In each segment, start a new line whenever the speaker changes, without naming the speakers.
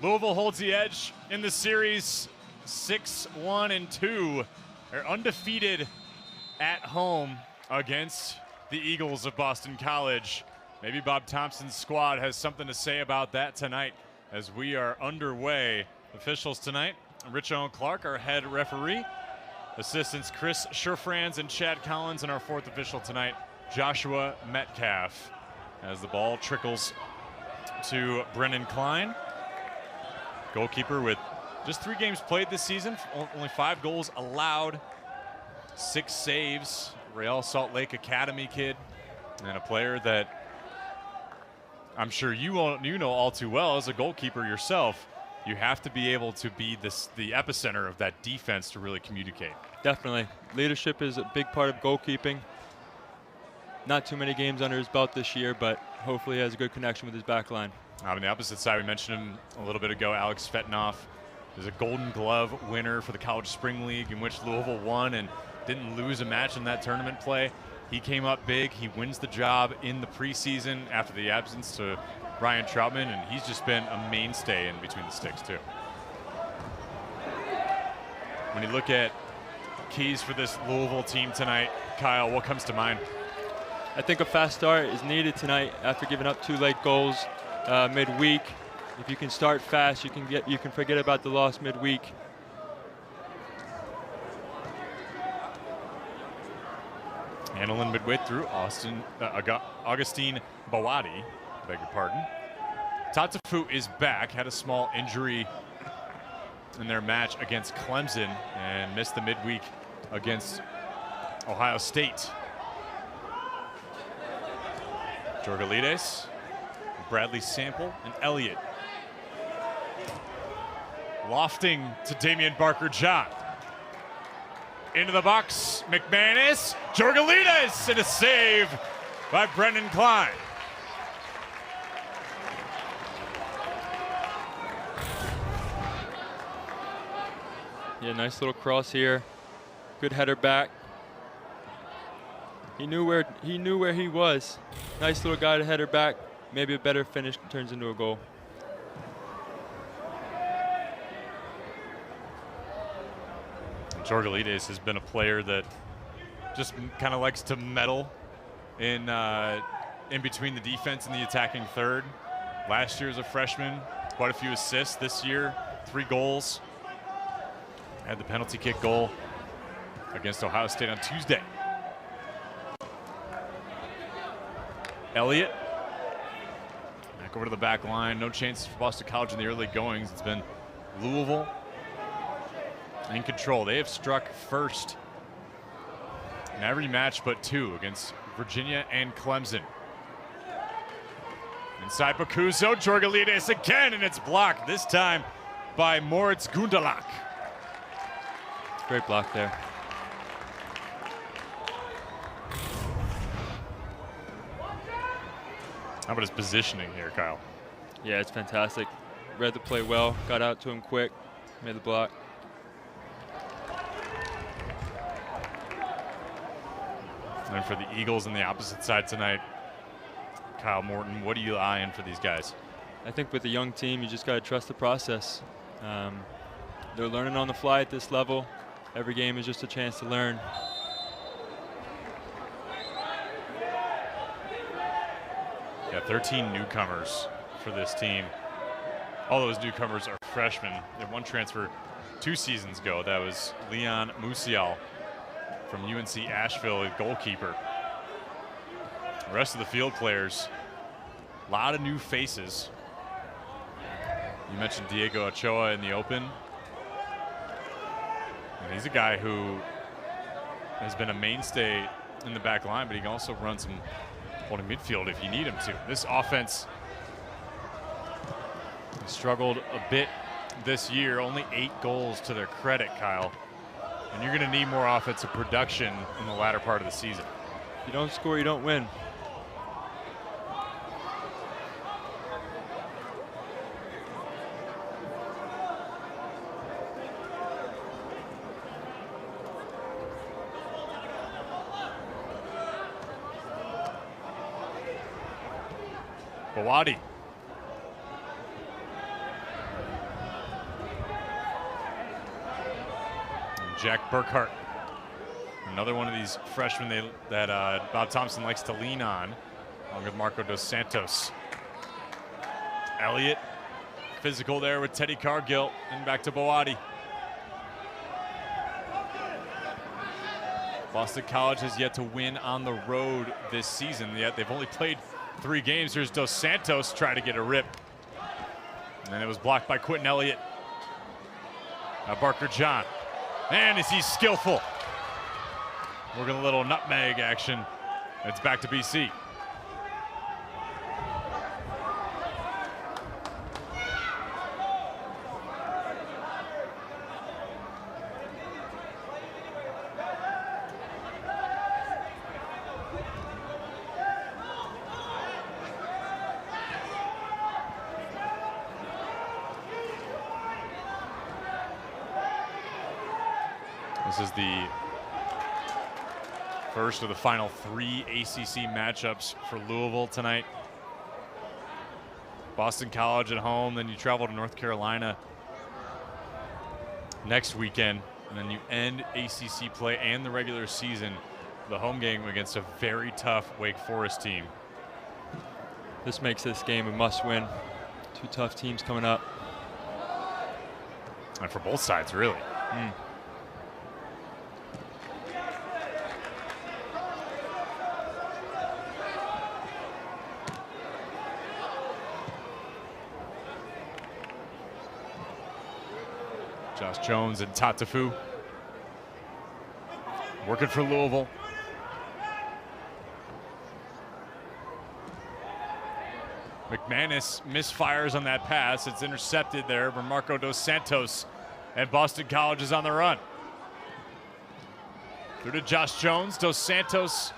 Louisville holds the edge in the series, 6-1-2. They're undefeated at home against the Eagles of Boston College. Maybe Bob Thompson's squad has something to say about that tonight as we are underway. Officials tonight, Rich Owen Clark, our head referee. Assistants Chris Scherfranz and Chad Collins, and our fourth official tonight, Joshua Metcalf. As the ball trickles to Brennan Klein, goalkeeper with just 3 games played this season, only 5 goals allowed, 6 saves. Real Salt Lake Academy kid, and a player that I'm sure you know all too well as a goalkeeper yourself. You have to be able to be the epicenter of that defense to really communicate.
Definitely. Leadership is a big part of goalkeeping. Not too many games under his belt this year, but hopefully he has a good connection with his back line.
On the opposite side, we mentioned him a little bit ago, Alex Fetnoff is a Golden Glove winner for the College Spring League, in which Louisville won and didn't lose a match in that tournament play. He came up big. He wins the job in the preseason after the absence to Ryan Troutman, and he's just been a mainstay in between the sticks too. When you look at keys for this Louisville team tonight, Kyle, what comes to mind?
I think a fast start is needed tonight after giving up 2 late goals midweek. If you can start fast, you can forget about the loss midweek.
Annalyn midway through, Augustine Bawadi, beg your pardon. Tatafu is back, had a small injury in their match against Clemson and missed the midweek against Ohio State. Jorgalides, Bradley Sample, and Elliott. Lofting to Damian Barker-John. Into the box, McManus, Jorgalides, and a save by Brendan Klein.
Yeah, nice little cross here. Good header back. He knew where he was. Nice little guy to header back. Maybe a better finish turns into a goal.
Jorgalides has been a player that just kind of likes to meddle in between the defense and the attacking third. Last year as a freshman, quite a few assists. This year, 3 goals. Had the penalty kick goal against Ohio State on Tuesday. Elliott back over to the back line. No chance for Boston College in the early goings. It's been Louisville in control. They have struck first in every match but 2 against Virginia and Clemson. Inside Bakuzo, Jorgalides again, and it's blocked, this time by Moritz Gundelach.
Great block there.
How about his positioning here, Kyle?
Yeah, it's fantastic. Read the play well, got out to him quick, made the block.
And for the Eagles on the opposite side tonight, Kyle Morton, what are you eyeing for these guys?
I think with a young team, you just got to trust the process. They're learning on the fly at this level. Every game is just a chance to learn.
Yeah, 13 newcomers for this team. All those newcomers are freshmen. They had 1 transfer 2 seasons ago. That was Leon Musial from UNC Asheville, a goalkeeper. The rest of the field players, a lot of new faces. You mentioned Diego Ochoa in the open. And he's a guy who has been a mainstay in the back line, but he can also run some holding midfield if you need him to. This offense struggled a bit this year, only 8 goals to their credit, Kyle. And you're going to need more offensive production in the latter part of the season.
If you don't score, you don't win.
Bawadi. Jack Burkhart, another one of these freshmen that Bob Thompson likes to lean on, along with Marco Dos Santos. Elliott, physical there with Teddy Cargill, and back to Boadi. Boston College has yet to win on the road this season, yet they've only played 3 games. Here's Dos Santos trying to get a rip, and it was blocked by Quentin Elliott. Now Barker John, and is he skillful? Working a little nutmeg action. It's back to BC. This is the first of the final 3 ACC matchups for Louisville tonight. Boston College at home, then you travel to North Carolina next weekend, and then you end ACC play and the regular season, the home game against a very tough Wake Forest team.
This makes this game a must-win. 2 tough teams coming up.
And for both sides, really. Josh Jones and Tatafu working for Louisville. McManus misfires on that pass. It's intercepted there by Marco Dos Santos, and Boston College is on the run. Through to Josh Jones. Dos Santos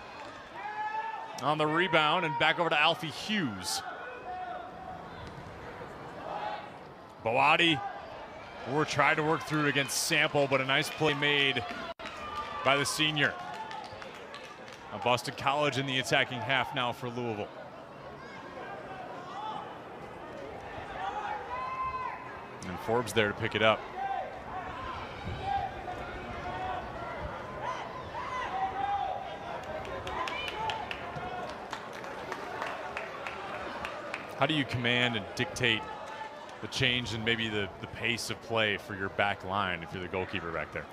on the rebound, and back over to Alfie Hughes. Boadi, we're trying to work through it against Sample, but a nice play made by the senior. Boston College in the attacking half now for Louisville. And Forbes there to pick it up. How do you command and dictate the change and maybe the pace of play for your back line if you're the goalkeeper back there?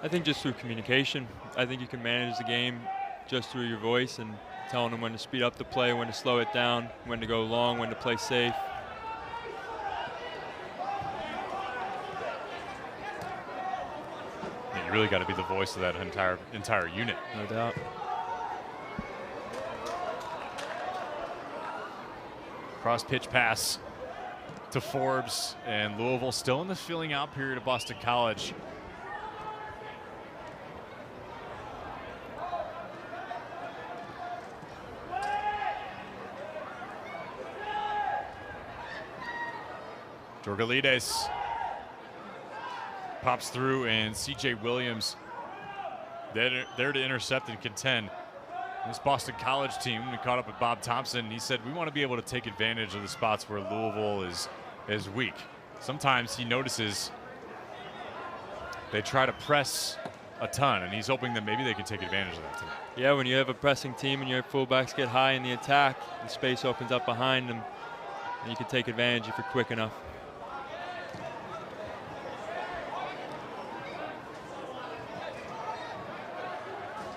I think just through communication. I think you can manage the game just through your voice and telling them when to speed up the play, when to slow it down, when to go long, when to play safe.
Yeah, you really got to be the voice of that entire unit.
No doubt.
Cross pitch pass to Forbes, and Louisville still in the filling out period of Boston College. Dorgalides pops through, and CJ Williams there to intercept and contend. This Boston College team, we caught up with Bob Thompson. He said, we want to be able to take advantage of the spots where Louisville is weak. Sometimes he notices they try to press a ton, and he's hoping that maybe they can take advantage of that tonight.
Yeah, when you have a pressing team and your fullbacks get high in the attack, the space opens up behind them, and you can take advantage if you're quick enough.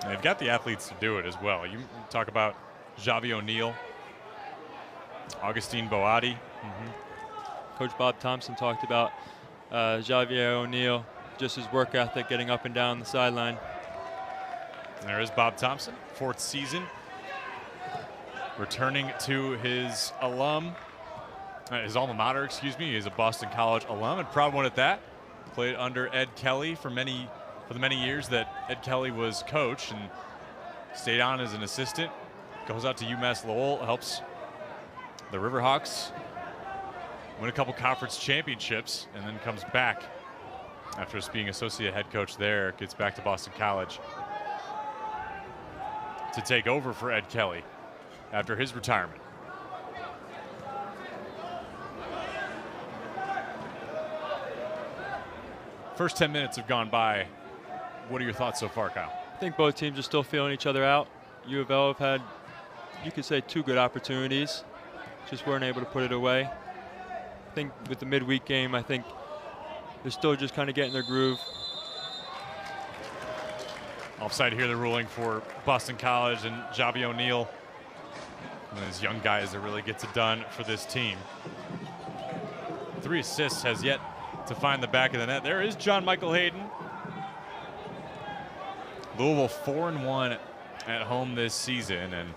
They've got the athletes to do it as well. You talk about Javi O'Neal, Augustine Boadi.
Coach Bob Thompson talked about Javier O'Neal, just his work ethic, getting up and down the sideline.
There is Bob Thompson, 4th season, returning to his alma mater, excuse me. He's a Boston College alum, and proud one at that. Played under Ed Kelly for the many years that Ed Kelly was coach, and stayed on as an assistant. Goes out to UMass Lowell, helps the Riverhawks win a couple conference championships, and then comes back after being associate head coach there. Gets back to Boston College to take over for Ed Kelly after his retirement. First 10 minutes have gone by What are your thoughts so far, Kyle?
I think both teams are still feeling each other out. U of L have had, you could say, 2 good opportunities, just weren't able to put it away. I think with the midweek game, I think they're still just kind of getting their groove.
Offside here, the ruling for Boston College and Javi O'Neal. One of those young guys that really gets it done for this team. 3 assists, has yet to find the back of the net. There is John Michael Hayden. Louisville 4-1 at home this season, and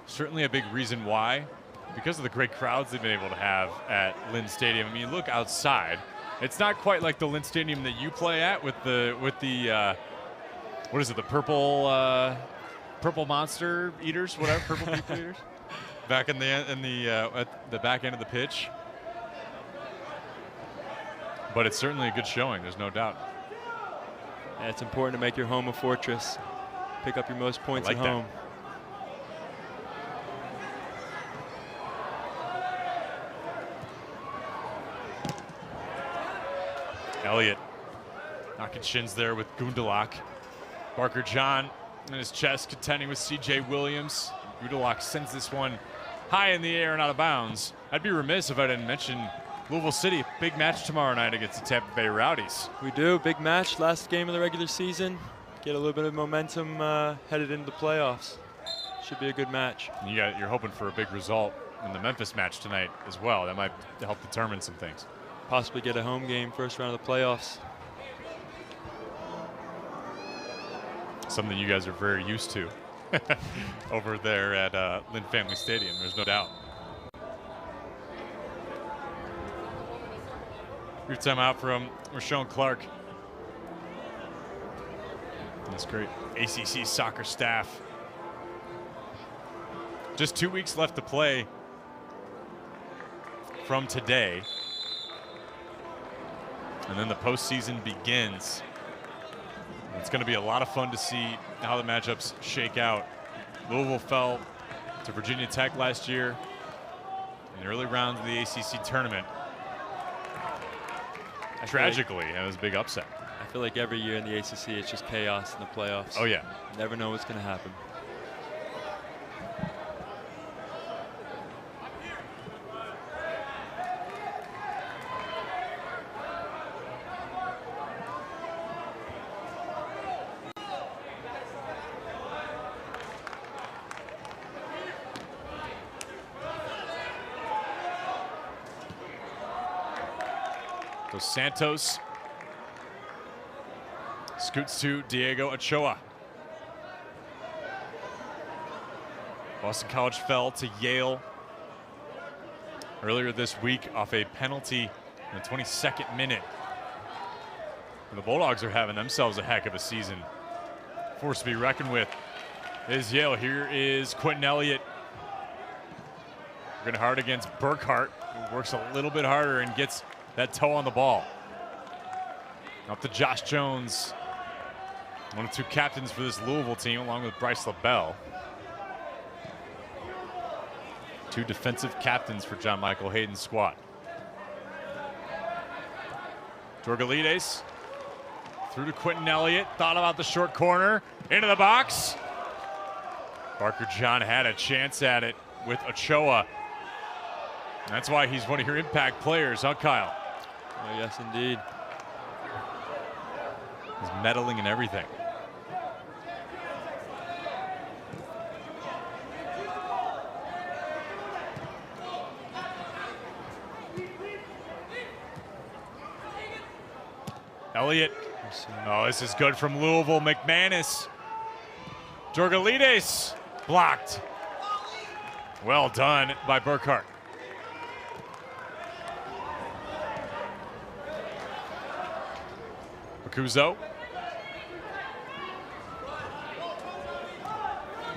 certainly a big reason why, because of the great crowds they've been able to have at Lynn Stadium. I mean, look outside. It's not quite like the Lynn Stadium that you play at with the what is it, the purple monster eaters, whatever, purple people eaters, back at the back end of the pitch. But it's certainly a good showing, there's no doubt.
Yeah, it's important to make your home a fortress. Pick up your most points
at
home.
Elliott knocking shins there with Gundelach. Barker John in his chest contending with C.J. Williams. Gundelach sends this one high in the air and out of bounds. I'd be remiss if I didn't mention Louisville City, big match tomorrow night against the Tampa Bay Rowdies.
We do, big match, last game of the regular season. Get a little bit of momentum headed into the playoffs. Should be a good match.
You're hoping for a big result in the Memphis match tonight as well. That might help determine some things.
Possibly get a home game first round of the playoffs.
Something you guys are very used to over there at Lynn Family Stadium, there's no doubt. Your timeout from Rashawn Clark. That's great. ACC soccer staff. Just 2 weeks left to play from today. And then the postseason begins. It's going to be a lot of fun to see how the matchups shake out. Louisville fell to Virginia Tech last year in the early rounds of the ACC tournament. Tragically, it was a big upset.
I feel like every year in the ACC, it's just chaos in the playoffs.
Oh, yeah.
You never know what's going to happen.
Dos Santos scoots to Diego Ochoa. Boston College fell to Yale earlier this week off a penalty in the 22nd minute. And the Bulldogs are having themselves a heck of a season. Force to be reckoned with is Yale. Here is Quentin Elliott. Working hard against Burkhart, who works a little bit harder and gets that toe on the ball. Up to Josh Jones, one of 2 captains for this Louisville team, along with Bryce LaBelle. 2 defensive captains for John Michael Hayden's squad. Dorgalides through to Quentin Elliott, thought about the short corner, into the box. Barker John had a chance at it with Ochoa. That's why he's one of your impact players, huh, Kyle?
Oh, yes, indeed.
He's meddling in everything. Elliott. Oh, this is good from Louisville. McManus. Dorgalides blocked. Well done by Burkhart. Cuzo.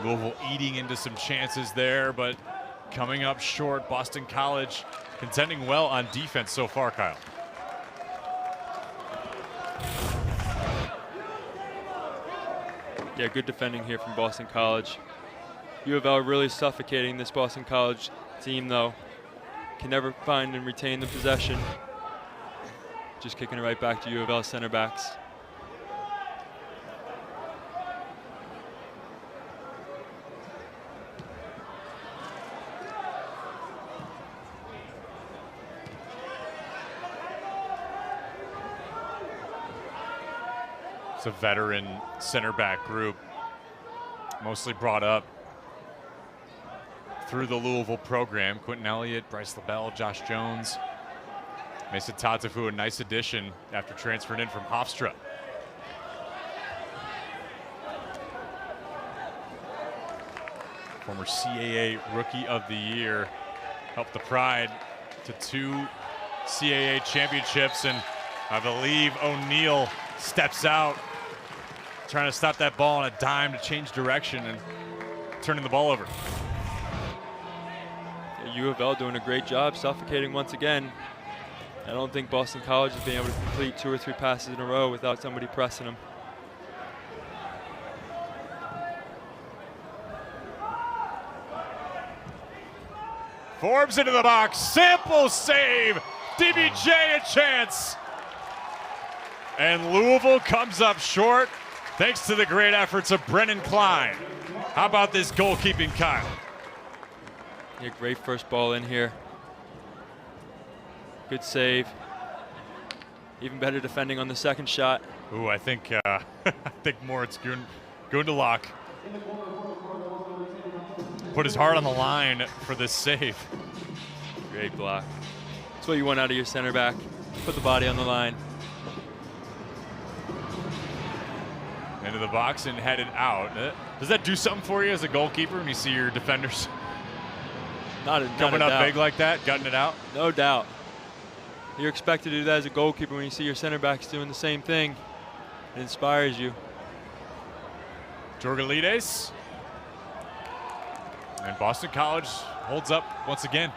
Louisville eating into some chances there, but coming up short. Boston College contending well on defense so far, Kyle.
Yeah, good defending here from Boston College. U of L really suffocating this Boston College team, though. Can never find and retain the possession. Just kicking it right back to U of L center backs.
It's a veteran center back group, mostly brought up through the Louisville program. Quentin Elliott, Bryce LaBelle, Josh Jones, Mason Tatafu, a nice addition after transferring in from Hofstra. Former CAA Rookie of the Year, helped the Pride to 2 CAA championships, and I believe O'Neal steps out, trying to stop that ball on a dime to change direction and turning the ball over.
U of L doing a great job suffocating once again. I don't think Boston College has been able to complete 2 or 3 passes in a row without somebody pressing them.
Forbes into the box, Sample save, DBJ a chance. And Louisville comes up short thanks to the great efforts of Brennan Klein. How about this goalkeeping, Kyle?
Yeah, great first ball in here. Good save. Even better defending on the second shot.
Ooh, I think Moritz Gundelach put his heart on the line for this save.
Great block. That's what you want out of your center back. Put the body on the line.
Into the box and headed out. Does that do something for you as a goalkeeper when you see your defenders coming up big like that, gutting it out?
No doubt. You're expected to do that as a goalkeeper when you see your center backs doing the same thing. It inspires you.
Jorgalides. And Boston College holds up once again.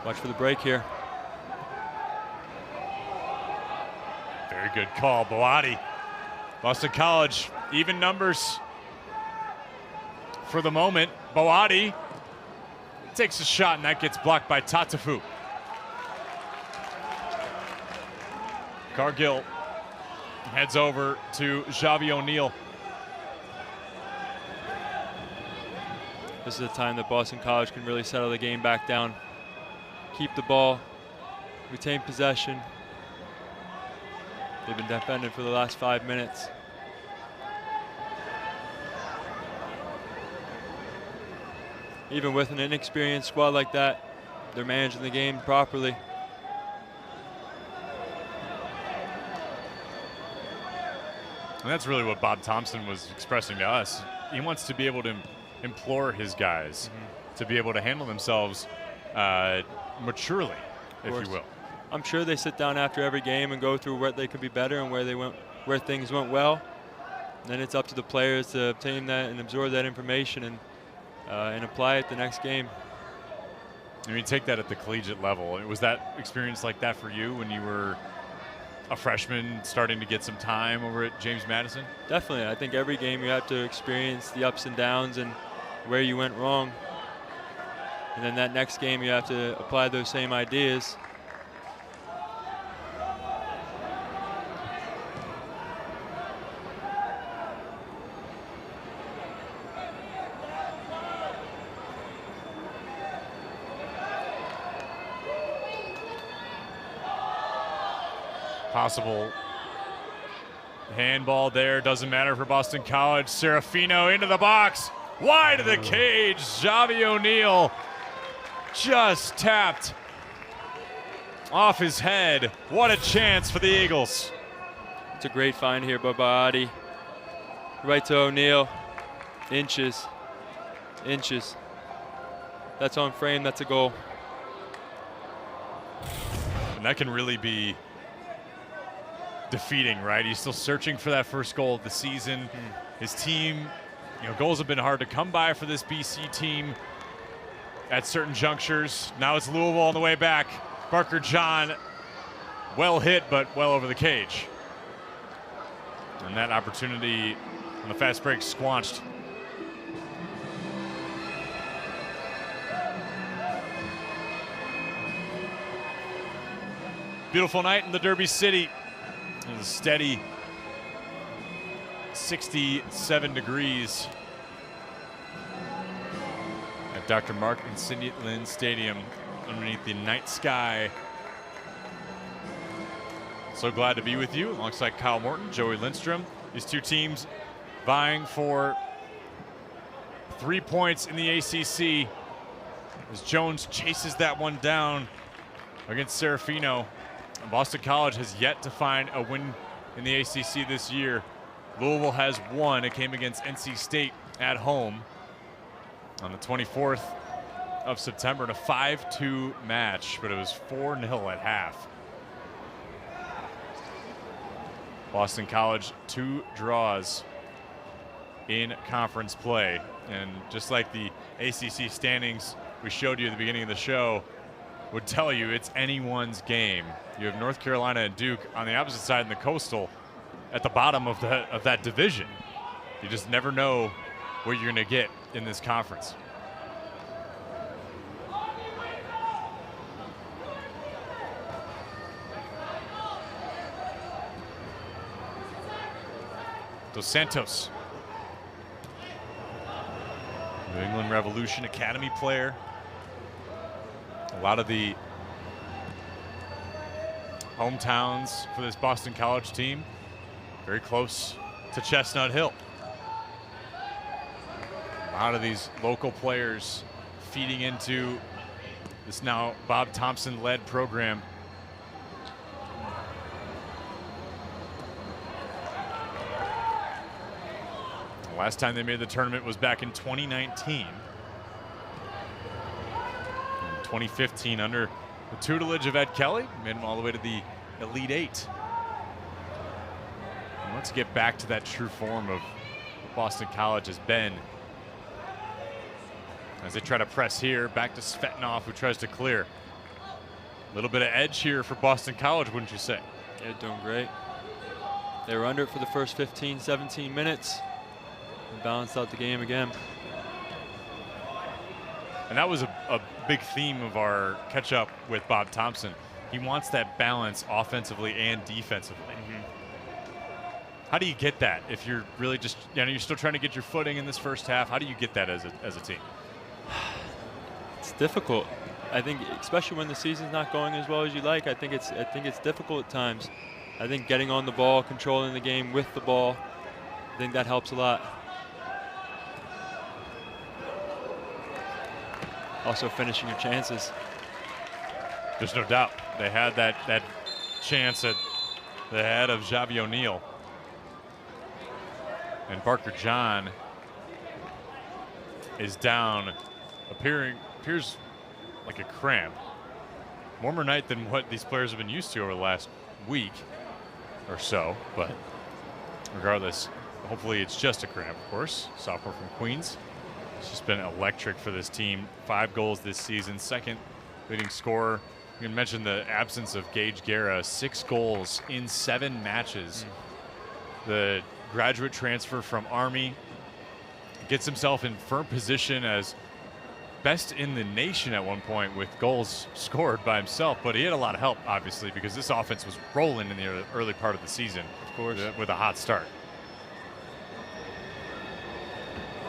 Watch for the break here.
Very good call, Boati. Boston College, even numbers for the moment. Boati takes a shot, and that gets blocked by Tatafu. Cargill heads over to Xavi O'Neal.
This is a time that Boston College can really settle the game back down. Keep the ball, retain possession. They've been defending for the last 5 minutes. Even with an inexperienced squad like that, they're managing the game properly.
And that's really what Bob Thompson was expressing to us. He wants to be able to implore his guys to be able to handle themselves maturely, if you will.
I'm sure they sit down after every game and go through where they could be better and where things went well. And then it's up to the players to obtain that and absorb that information and apply it the next game.
I mean, take that at the collegiate level. Was that experience like that for you when you were a freshman starting to get some time over at James Madison?
Definitely. I think every game you have to experience the ups and downs and where you went wrong. And then that next game you have to apply those same ideas.
Possible handball there, doesn't matter for Boston College. Serafino into the box, wide of the cage. Xavi O'Neal just tapped off his head. What a chance for the Eagles.
It's a great find here by Boati. Right to O'Neal, inches. That's on frame, that's a goal.
And that can really be defeating, right? He's still searching for that first goal of the season. His team, goals have been hard to come by for this BC team at certain junctures. Now it's Louisville on the way back. Barker John, well hit, but well over the cage. And that opportunity on the fast break squanched. Beautiful night in the Derby City. It was a steady 67 degrees at Dr. Mark Insigniat Lynn Stadium. underneath the night sky. So glad to be with you alongside Kyle Morton, Joey Lindstrom. These two teams vying for 3 points in the ACC as Jones chases that one down against Serafino. Boston College has yet to find a win in the ACC this year. Louisville has won. It came against NC State at home on the 24th of September in a 5-2 match, but it was 4-0 at half. Boston College 2 draws in conference play. And just like the ACC standings we showed you at the beginning of the show would tell you, it's anyone's game. You have North Carolina and Duke on the opposite side in the Coastal at the bottom of that division. You just never know what you're going to get in this conference. Dos Santos, New England Revolution Academy player. A lot of the hometowns for this Boston College team very close to Chestnut Hill. A lot of these local players feeding into this now Bob Thompson-led program. The last time they made the tournament was back in 2019. In 2015, under the tutelage of Ed Kelly, made them all the way to the Elite Eight. And let's get back to that true form of what Boston College has been. As they try to press here, back to Svetnov, who tries to clear. A little bit of edge here for Boston College, wouldn't you say?
Yeah, doing great. They were under it for the first 15, 17 minutes. And balanced out the game again.
And that was a big theme of our catch-up with Bob Thompson. He wants that balance offensively and defensively. How do you get that if you're really just, you're still trying to get your footing in this first half? How do you get that as a team?
It's difficult. I think, especially when the season's not going as well as you like, I think it's difficult at times. I think getting on the ball, controlling the game with the ball, I think that helps a lot. Also finishing your chances.
There's no doubt. They had that chance at the head of Javi O'Neal. And Barker John is down, appears like a cramp. Warmer night than what these players have been used to over the last week or so, but regardless, hopefully it's just a cramp, of course. Sophomore from Queens. It's just been electric for this team. 5 goals this season, second leading scorer. You can mention the absence of Gage Guerra, 6 goals in 7 matches. The graduate transfer from Army gets himself in firm position as best in the nation at one point with goals scored by himself, but he had a lot of help, obviously, because this offense was rolling in the early part of the season, of course, with a hot start.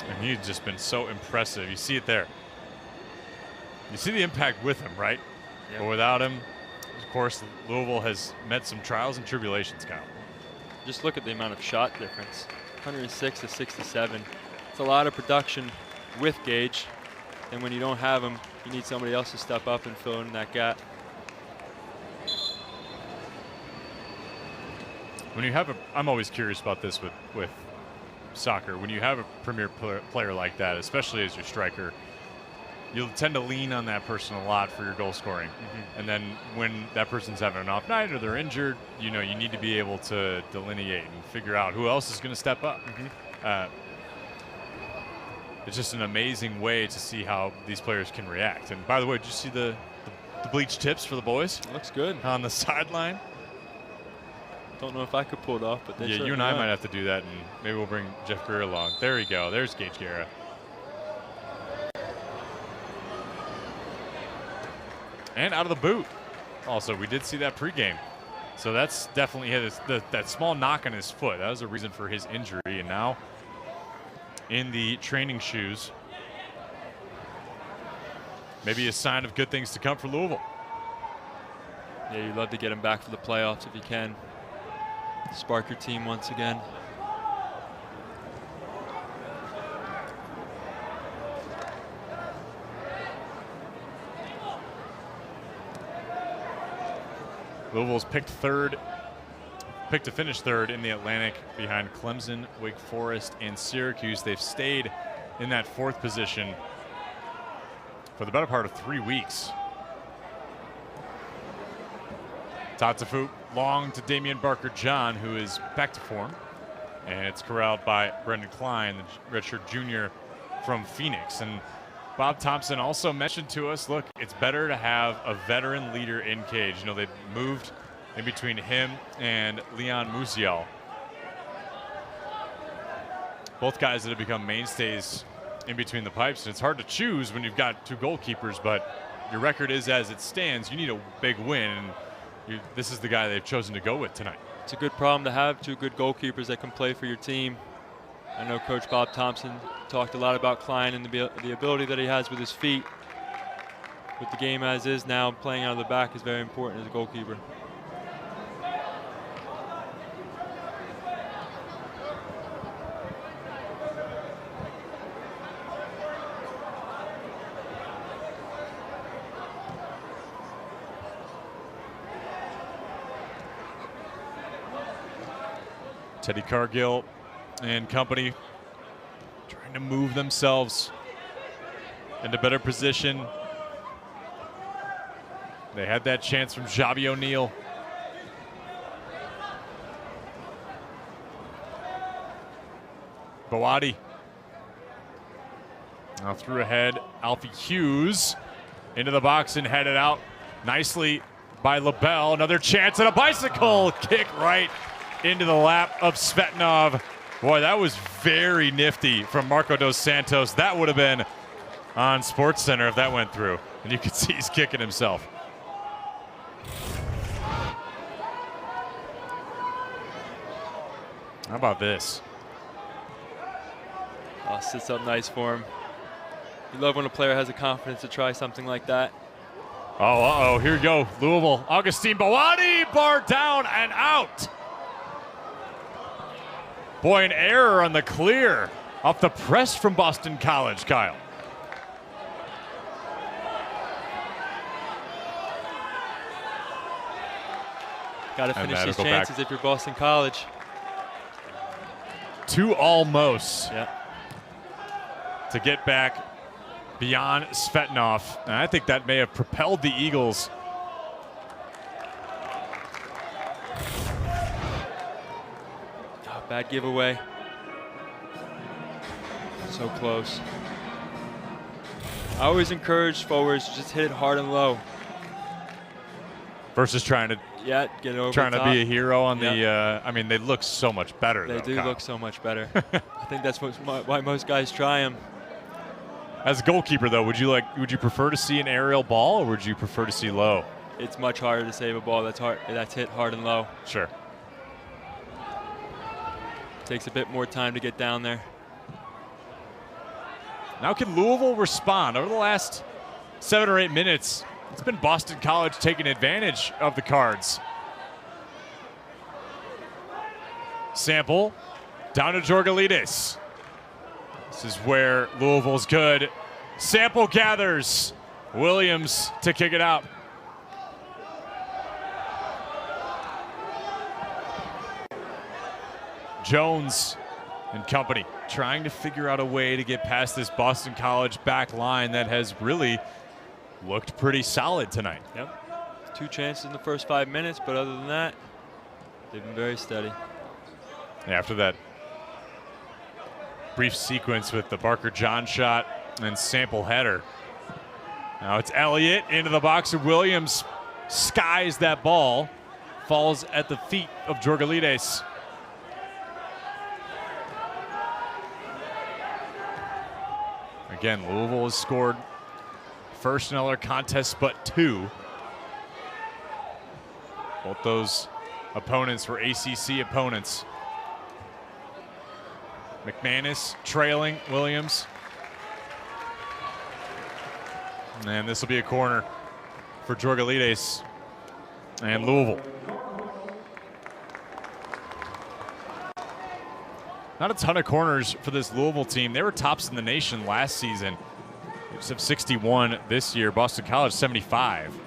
And he's just been so impressive. You see it there. You see the impact with him, right?
Yep.
But without him, of course, Louisville has met some trials and tribulations, Kyle.
Just look at the amount of shot difference. 106 to 67. It's a lot of production with Gage. And when you don't have him, you need somebody else to step up and fill in that gap.
When you have I'm always curious about this with soccer. When you have a premier player like that, especially as your striker, you'll tend to lean on that person a lot for your goal scoring. And then when that person's having an off night or they're injured, you need to be able to delineate and figure out who else is going to step up. It's just an amazing way to see how these players can react. And by the way, did you see the bleach tips for the boys?
Looks good.
On the sideline.
Don't know if I could pull it off, but
yeah, you and I might have to do that, and maybe we'll bring Jeff Greer along. There you go. There's Gage Guerra. And out of the boot. Also, we did see that pregame. So that's definitely that small knock on his foot. That was a reason for his injury. And now in the training shoes. maybe a sign of good things to come for Louisville.
Yeah, you'd love to get him back for the playoffs if you can. Spark your team once again.
Louisville's picked to finish third in the Atlantic behind Clemson, Wake Forest, and Syracuse. They've stayed in that fourth position for the better part of 3 weeks. Tatsafu long to Damian Barker-John, who is back to form. And it's corralled by Brendan Klein, the redshirt junior from Phoenix. And Bob Thompson also mentioned to us, look, it's better to have a veteran leader in cage. You know, they moved in between him and Leon Musial. Both guys that have become mainstays in between the pipes. And it's hard to choose when you've got two goalkeepers, but your record is as it stands. You need a big win, and this is the guy they've chosen to go with tonight.
It's a good problem to have, two good goalkeepers that can play for your team. I know Coach Bob Thompson talked a lot about Klein and the ability that he has with his feet. With the game as is now, playing out of the back is very important as a goalkeeper.
Teddy Cargill and company trying to move themselves into better position. They had that chance from Javi O'Neal. Boadi. Now through ahead, Alfie Hughes into the box and headed out nicely by LaBelle. Another chance and a bicycle kick right into the lap of Svetnov. Boy, that was very nifty from Marco Dos Santos. That would have been on SportsCenter if that went through. And you can see he's kicking himself. How about this?
Oh, sits up nice for him. You love when a player has the confidence to try something like that.
Oh, uh-oh, here we go. Louisville, Augustine Boadi, bar down and out. Boy, an error on the clear off the press from Boston College, Kyle.
Got to finish these chances if you're Boston College.
Two almost.
Yeah.
To get back beyond Svetnov. And I think that may have propelled the Eagles.
Oh, bad giveaway. So close. I always encourage forwards to just hit it hard and low.
Versus trying to
get it over
trying
the
to
top.
be a hero on the I mean, they look so much better.
They do
Kyle.
look so much better. I think that's why most guys try them.
As a goalkeeper, though, would you prefer to see an aerial ball, or would you prefer to see low?
It's much harder to save a ball that's hit hard and low.
Sure.
Takes a bit more time to get down there.
Now can Louisville respond? Over the last 7 or 8 minutes, it's been Boston College taking advantage of the Cards. Sample down to Georgalides. This is where Louisville's good. Sample gathers. Williams to kick it out. Jones and company trying to figure out a way to get past this Boston College back line that has really looked pretty solid tonight.
Yep. 2 chances in the first 5 minutes, but other than that, they've been very steady.
After that brief sequence with the Barker-John shot and Sample header. Now it's Elliott into the box of Williams. Skies that ball. Falls at the feet of Georgalides. Again, Louisville has scored first in all their contests but 2. Both those opponents were ACC opponents. McManus trailing Williams. And this will be a corner for Georgalides and Louisville. Not a ton of corners for this Louisville team. They were tops in the nation last season. They just have 61 this year. Boston College 75.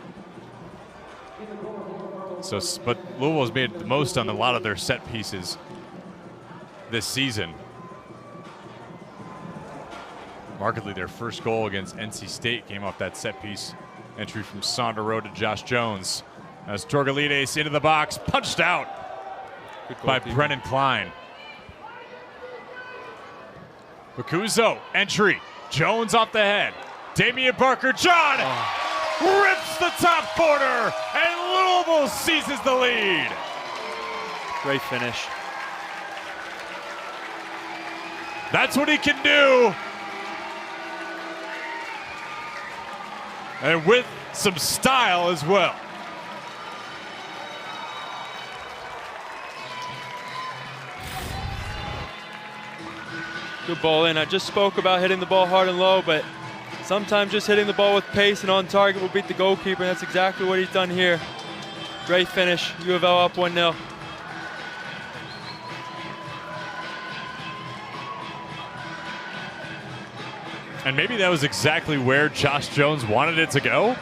So, but Louisville has made the most on a lot of their set pieces this season. Markedly, their first goal against NC State came off that set piece entry from Saundero to Josh Jones. As Georgalides into the box, punched out by Brennan Klein. Bakuzo, entry. Jones off the head. Damian Barker-John rips the top corner, and Louisville seizes the lead.
Great finish.
That's what he can do. And with some style as well.
Good ball in. I just spoke about hitting the ball hard and low, but sometimes just hitting the ball with pace and on target will beat the goalkeeper, and that's exactly what he's done here. Great finish. U of L up 1-0.
And maybe that was exactly where Josh Jones wanted it to go.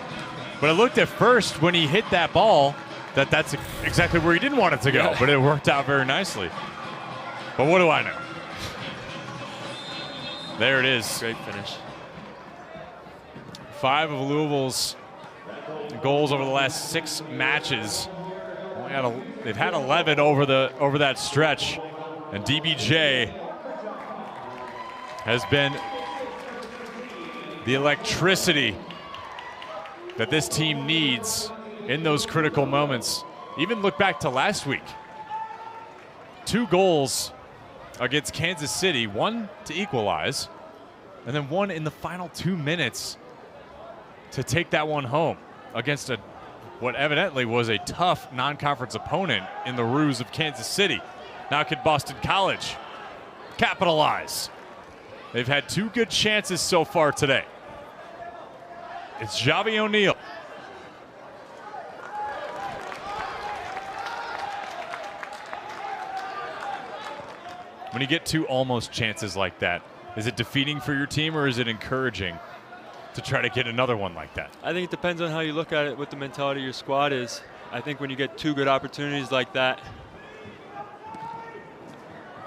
But it looked at first when he hit that ball that that's exactly where he didn't want it to go. Yeah. But it worked out very nicely. But what do I know? There it is.
Great finish.
5 of Louisville's goals over the last 6 matches. They've had 11 over that stretch. And DBJ has been the electricity that this team needs in those critical moments. Even look back to last week. 2 goals against Kansas City, 1 to equalize, and then 1 in the final 2 minutes to take that one home against what evidently was a tough non-conference opponent in the Roos of Kansas City. Now could Boston College capitalize? They've had 2 good chances so far today. It's Javi O'Neal. When you get 2 almost chances like that, is it defeating for your team or is it encouraging to try to get another one like that?
I think it depends on how you look at it, what the mentality of your squad is. I think when you get 2 good opportunities like that,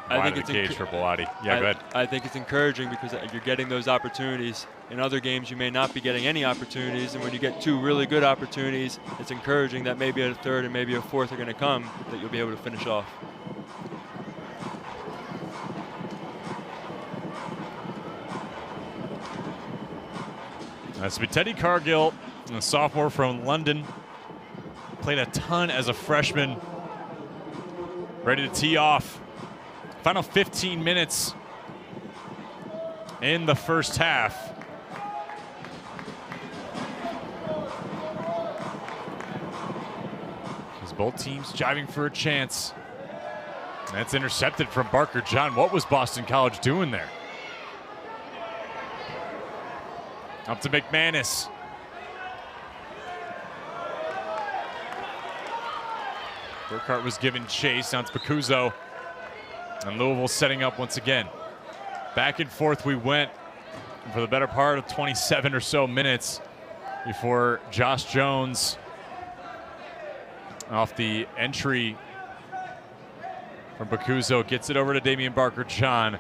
I think it's
cage for Bellotti. Yeah, go ahead.
I think it's encouraging because you're getting those opportunities. In other games, you may not be getting any opportunities, and when you get 2 really good opportunities, it's encouraging that maybe a third and maybe a fourth are going to come that you'll be able to finish off.
That's Teddy Cargill, a sophomore from London. Played a ton as a freshman. Ready to tee off. Final 15 minutes in the first half. As both teams jiving for a chance. That's intercepted from Barker-John. What was Boston College doing there? Up to McManus. Burkhart was given chase. Now it's Bakuzo. And Louisville setting up once again. Back and forth we went for the better part of 27 or so minutes before Josh Jones, off the entry from Bakuzo, gets it over to Damian Barker-John,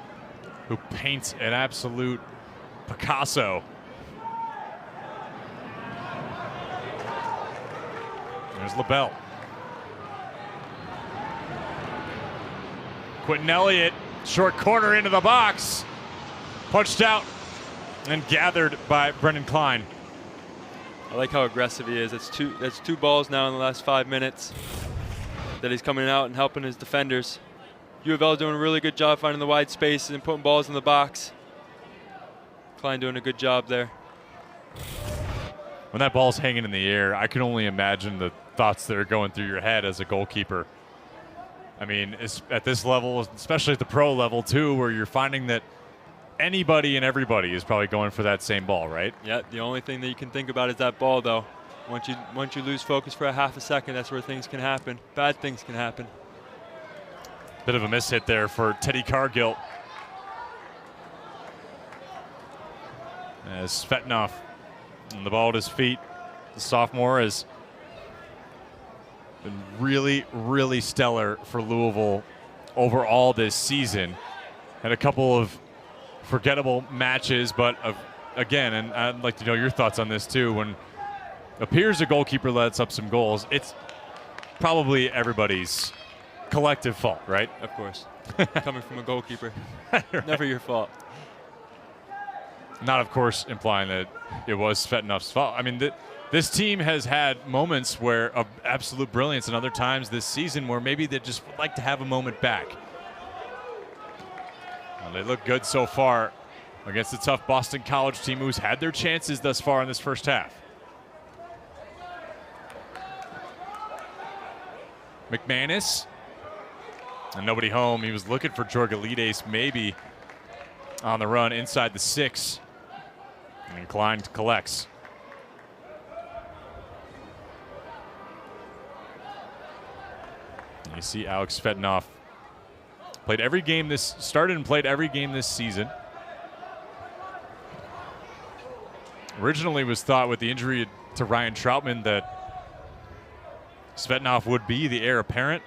who paints an absolute Picasso. There's LaBelle. Quentin Elliott, short corner into the box. Punched out and gathered by Brendan Klein.
I like how aggressive he is. That's two balls now in the last 5 minutes that he's coming out and helping his defenders. U of L doing a really good job finding the wide spaces and putting balls in the box. Klein doing a good job there.
When that ball's hanging in the air, I can only imagine the thoughts that are going through your head as a goalkeeper. I mean, it's at this level, especially at the pro level too, where you're finding that anybody and everybody is probably going for that same ball, right?
Yeah, the only thing that you can think about is that ball, though. Once you lose focus for a half a second, that's where things can happen. Bad things can happen.
Bit of a miss hit there for Teddy Cargill. As Svetnov on the ball at his feet. The sophomore has been really, really stellar for Louisville overall this season. Had a couple of forgettable matches, but again, and I'd like to know your thoughts on this too, when appears a goalkeeper lets up some goals, it's probably everybody's collective fault, right?
Of course. Coming from a goalkeeper. Right. Never your fault.
Not, of course, implying that it was Svetnov's fault. I mean, this team has had moments of absolute brilliance and other times this season where maybe they just would like to have a moment back. Well, they look good so far against the tough Boston College team who's had their chances thus far in this first half. McManus. And nobody home. He was looking for Georgalides maybe on the run inside the 6. And Klein collects. And you see Alex Svetnov started and played every game this season. Originally was thought with the injury to Ryan Troutman that Svetnov would be the heir apparent.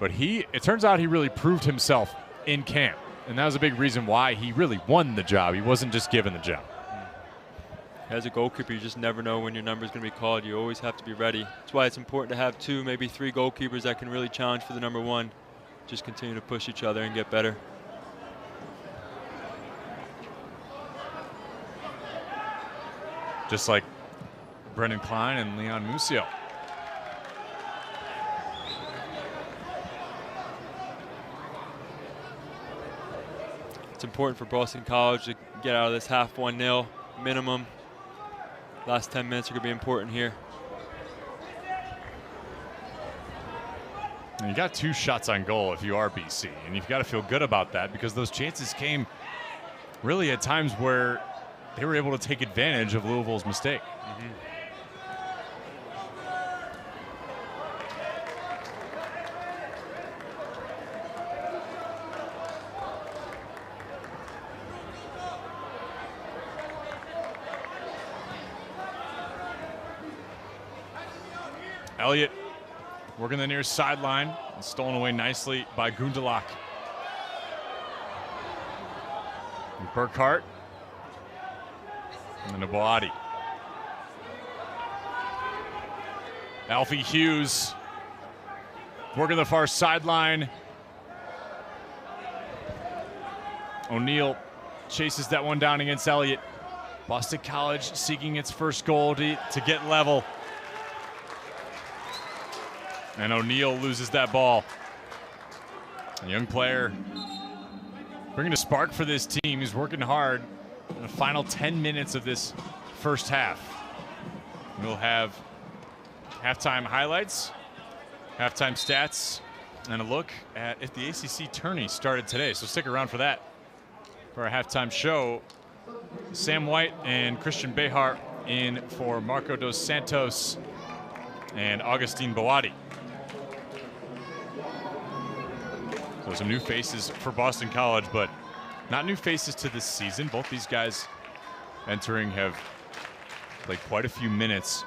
But it turns out he really proved himself in camp. And that was a big reason why he really won the job. He wasn't just given the job.
As a goalkeeper, you just never know when your number is going to be called. You always have to be ready. That's why it's important to have 2, maybe 3 goalkeepers that can really challenge for the number 1. Just continue to push each other and get better.
Just like Brendan Klein and Leon Musial.
It's important for Boston College to get out of this half 1-0 minimum. Last 10 minutes are going to be important here.
And you got 2 shots on goal if you are BC, and you've got to feel good about that because those chances came really at times where they were able to take advantage of Louisville's mistake.
Mm-hmm.
Elliott working the near sideline and stolen away nicely by Gundelach. And Burkhart. And then Boadi. Alfie Hughes working the far sideline. O'Neal chases that one down against Elliott. Boston College seeking its first goal to get level. And O'Neal loses that ball. A young player bringing a spark for this team. He's working hard in the final 10 minutes of this first half. We'll have halftime highlights, halftime stats, and a look at if the ACC tourney started today. So stick around for that. For our halftime show, Sam White and Christian Behar in for Marco Dos Santos and Augustine Boadi. So some new faces for Boston College, but not new faces to this season. Both these guys entering have played quite a few minutes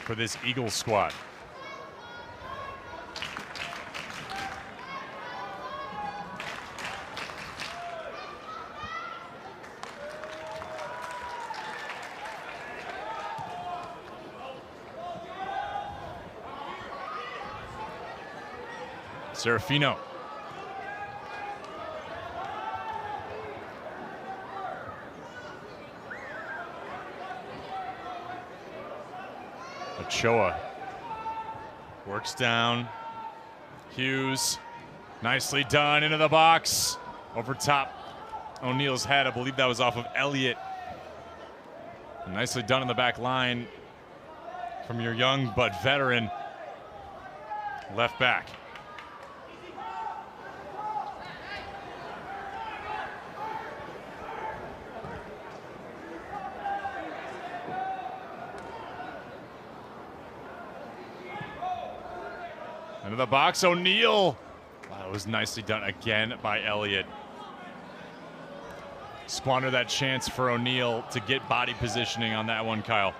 for this Eagles squad. Serafino. Ochoa works down. Hughes, nicely done into the box. Over top O'Neal's head. I believe that was off of Elliott. Nicely done in the back line from your young but veteran left back. Into the box, O'Neal. Wow, that was nicely done again by Elliott. Squander that chance for O'Neal to get body positioning on that one, Kyle.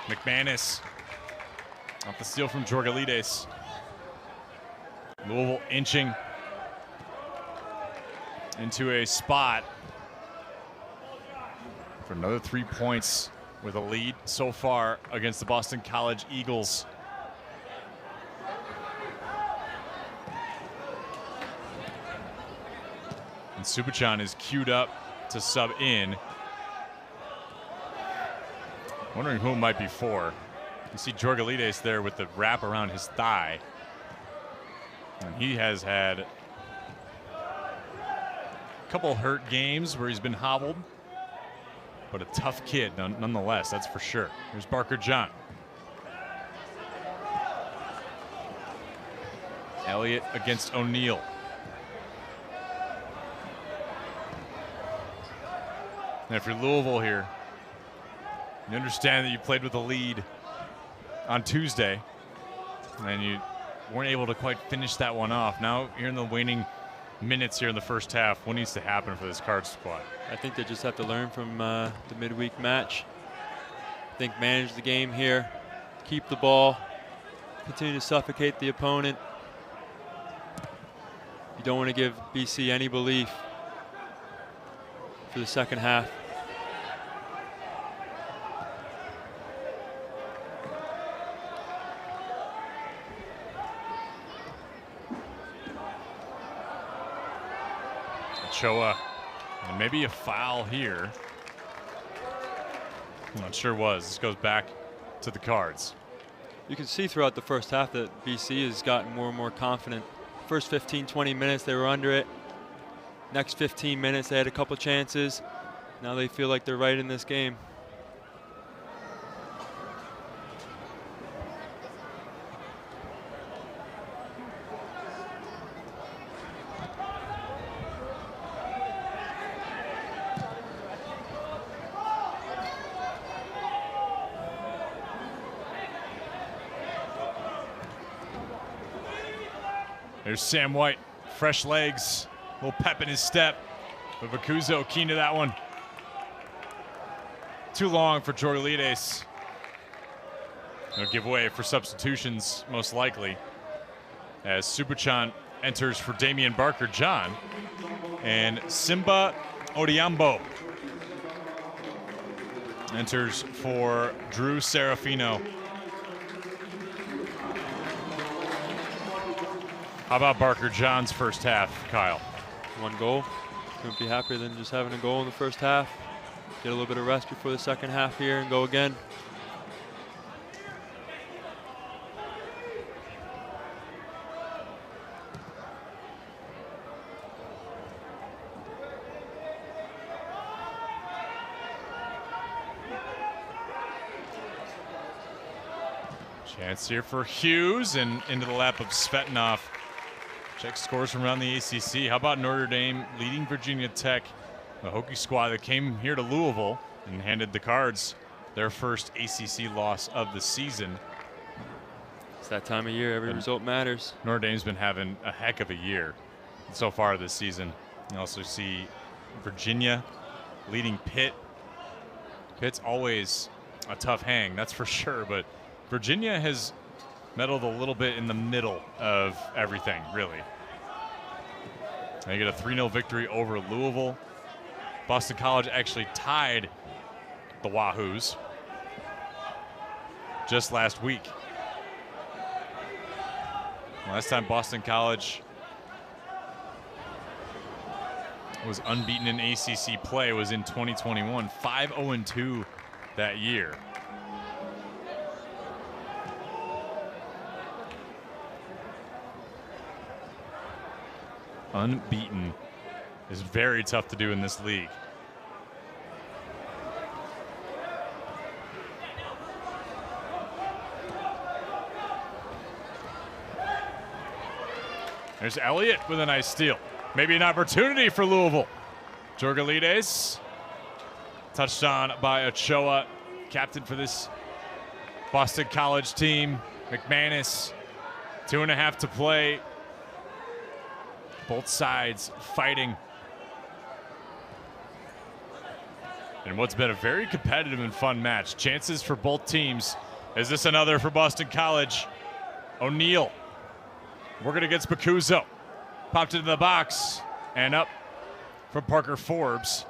McManus off the steal from Georgalides. Louisville inching into a spot for another 3 points with a lead so far against the Boston College Eagles. And Subachan is queued up to sub in. Wondering who it might be for. You see Georgalides there with the wrap around his thigh. And he has had a couple hurt games where he's been hobbled. But a tough kid nonetheless, that's for sure. Here's Barker John. Elliott against O'Neal. And if you're Louisville here, you understand that you played with a lead on Tuesday, and you weren't able to quite finish that one off. Now you're in the waning minutes here in the first half. What needs to happen for this Cards squad?
I think they just have to learn from the midweek match. I think manage the game here, keep the ball, continue to suffocate the opponent. You don't want to give BC any belief for the second half.
Ochoa, and maybe a foul here. I'm not sure was. This goes back to the Cards.
You can see throughout the first half that BC has gotten more and more confident. First 15, 20 minutes, they were under it. Next 15 minutes, they had a couple chances. Now they feel like they're right in this game.
There's Sam White, fresh legs, a little pep in his step. But Vacuzo keen to that one. Too long for Georgalides. They'll give way for substitutions, most likely, as Subachan enters for Damian Barker John, and Simba Odiambo enters for Drew Serafino. How about Barker John's first half, Kyle?
One goal. Couldn't be happier than just having a goal in the first half. Get a little bit of rest before the second half here and go again.
Chance here for Hughes and into the lap of Svetanov. Check scores from around the ACC. How about Notre Dame leading Virginia Tech, the Hokie squad that came here to Louisville and handed the Cards their first ACC loss of the season.
It's that time of year, every result matters.
Notre Dame's been having a heck of a year so far this season. You also see Virginia leading Pitt. Pitt's always a tough hang, that's for sure, but Virginia has meddled a little bit in the middle of everything, really. They get a 3-0 victory over Louisville. Boston College actually tied the Wahoos just last week. Last time Boston College was unbeaten in ACC play was in 2021, 5-0-2 that year. Unbeaten is very tough to do in this league. There's Elliott with a nice steal. Maybe an opportunity for Louisville. Jorgalides, touched on by Ochoa, captain for this Boston College team. McManus, 2.5 to play. Both sides fighting. And what's been a very competitive and fun match. Chances for both teams. Is this another for Boston College? O'Neal working against Bacuzzo. Popped into the box and up from Parker Forbes.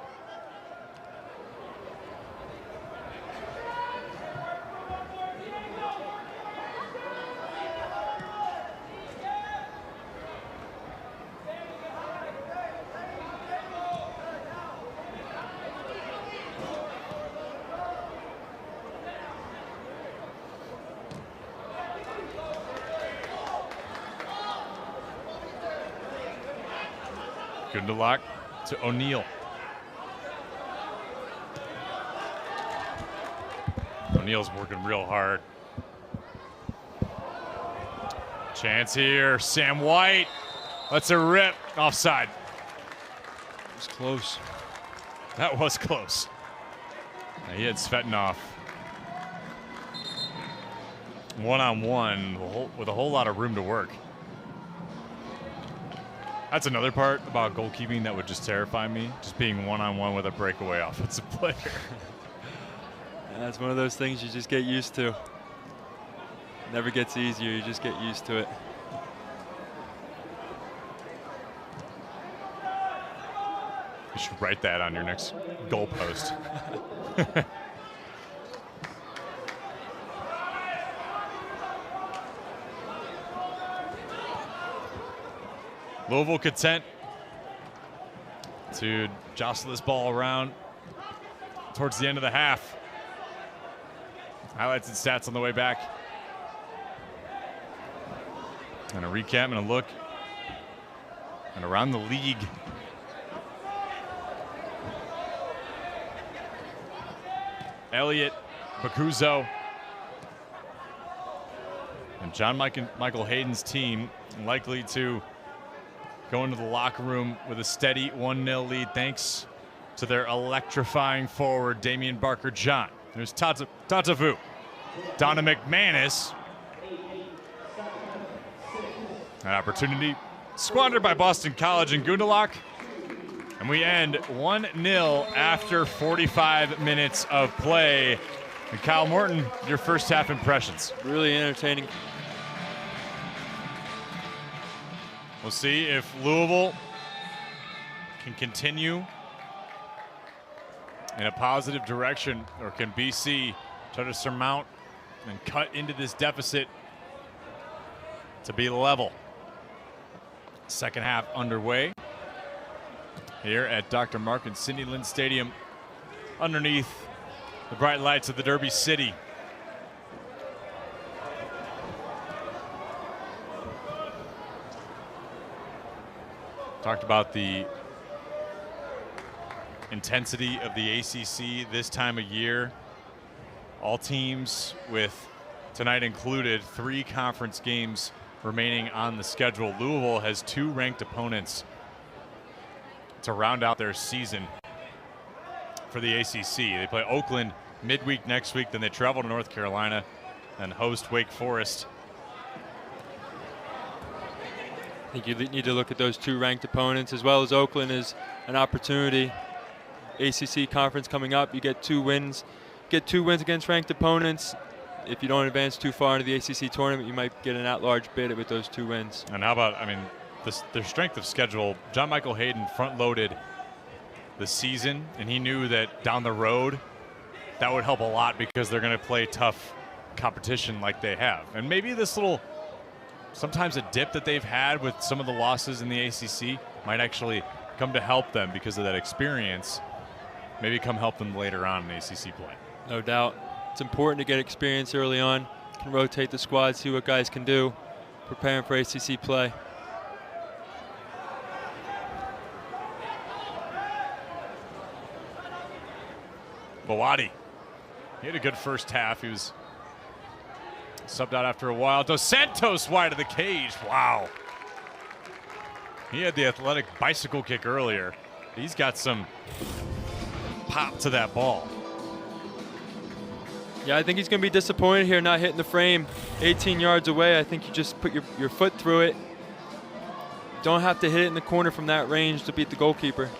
Gundelach to O'Neal. O'Neal's working real hard. Chance here. Sam White lets it rip. Offside.
It was close.
That was close. He had Svetnov one-on-one with a whole lot of room to work. That's another part about goalkeeping that would just terrify me, just being one-on-one with a breakaway offensive player.
And that's one of those things you just get used to. Never gets easier, you just get used to it.
You should write that on your next goal post. Louisville content to jostle this ball around towards the end of the half. Highlights and stats on the way back. And a recap and a look. And around the league. Elliott, Bacuzzo, and John Michael Hayden's team likely to go into the locker room with a steady 1-0 lead thanks to their electrifying forward, Damian Barker-John. There's Tatavu. Donna McManus. An opportunity squandered by Boston College and Gundelach. And we end 1-0 after 45 minutes of play. And Kyle Morton, your first half impressions.
Really entertaining.
We'll see if Louisville can continue in a positive direction, or can BC try to surmount and cut into this deficit to be level. Second half underway here at Dr. Mark and Cindy Lynn Stadium underneath the bright lights of the Derby City. Talked about the intensity of the ACC this time of year. All teams, with tonight included, 3 conference games remaining on the schedule. Louisville has 2 ranked opponents to round out their season for the ACC. They play Oakland midweek next week, then they travel to North Carolina and host Wake Forest.
I think you need to look at those 2 ranked opponents, as well as Oakland is an opportunity. ACC conference coming up, you get 2 wins. Get 2 wins against ranked opponents. If you don't advance too far into the ACC tournament, you might get an at-large bid with those 2 wins.
And how about, their strength of schedule, John Michael Hayden front-loaded the season, and he knew that down the road that would help a lot because they're going to play tough competition like they have. And maybe this little, sometimes a dip that they've had with some of the losses in the ACC might actually come to help them because of that experience. Maybe come help them later on in ACC play.
No doubt. It's important to get experience early on. Can rotate the squad, see what guys can do, preparing for ACC play.
Bawadi. He had a good first half. He was subbed out after a while. Dos Santos wide of the cage. Wow. He had the athletic bicycle kick earlier. He's got some pop to that ball.
Yeah, I think he's going to be disappointed here not hitting the frame 18 yards away. I think you just put your foot through it. Don't have to hit it in the corner from that range to beat the goalkeeper.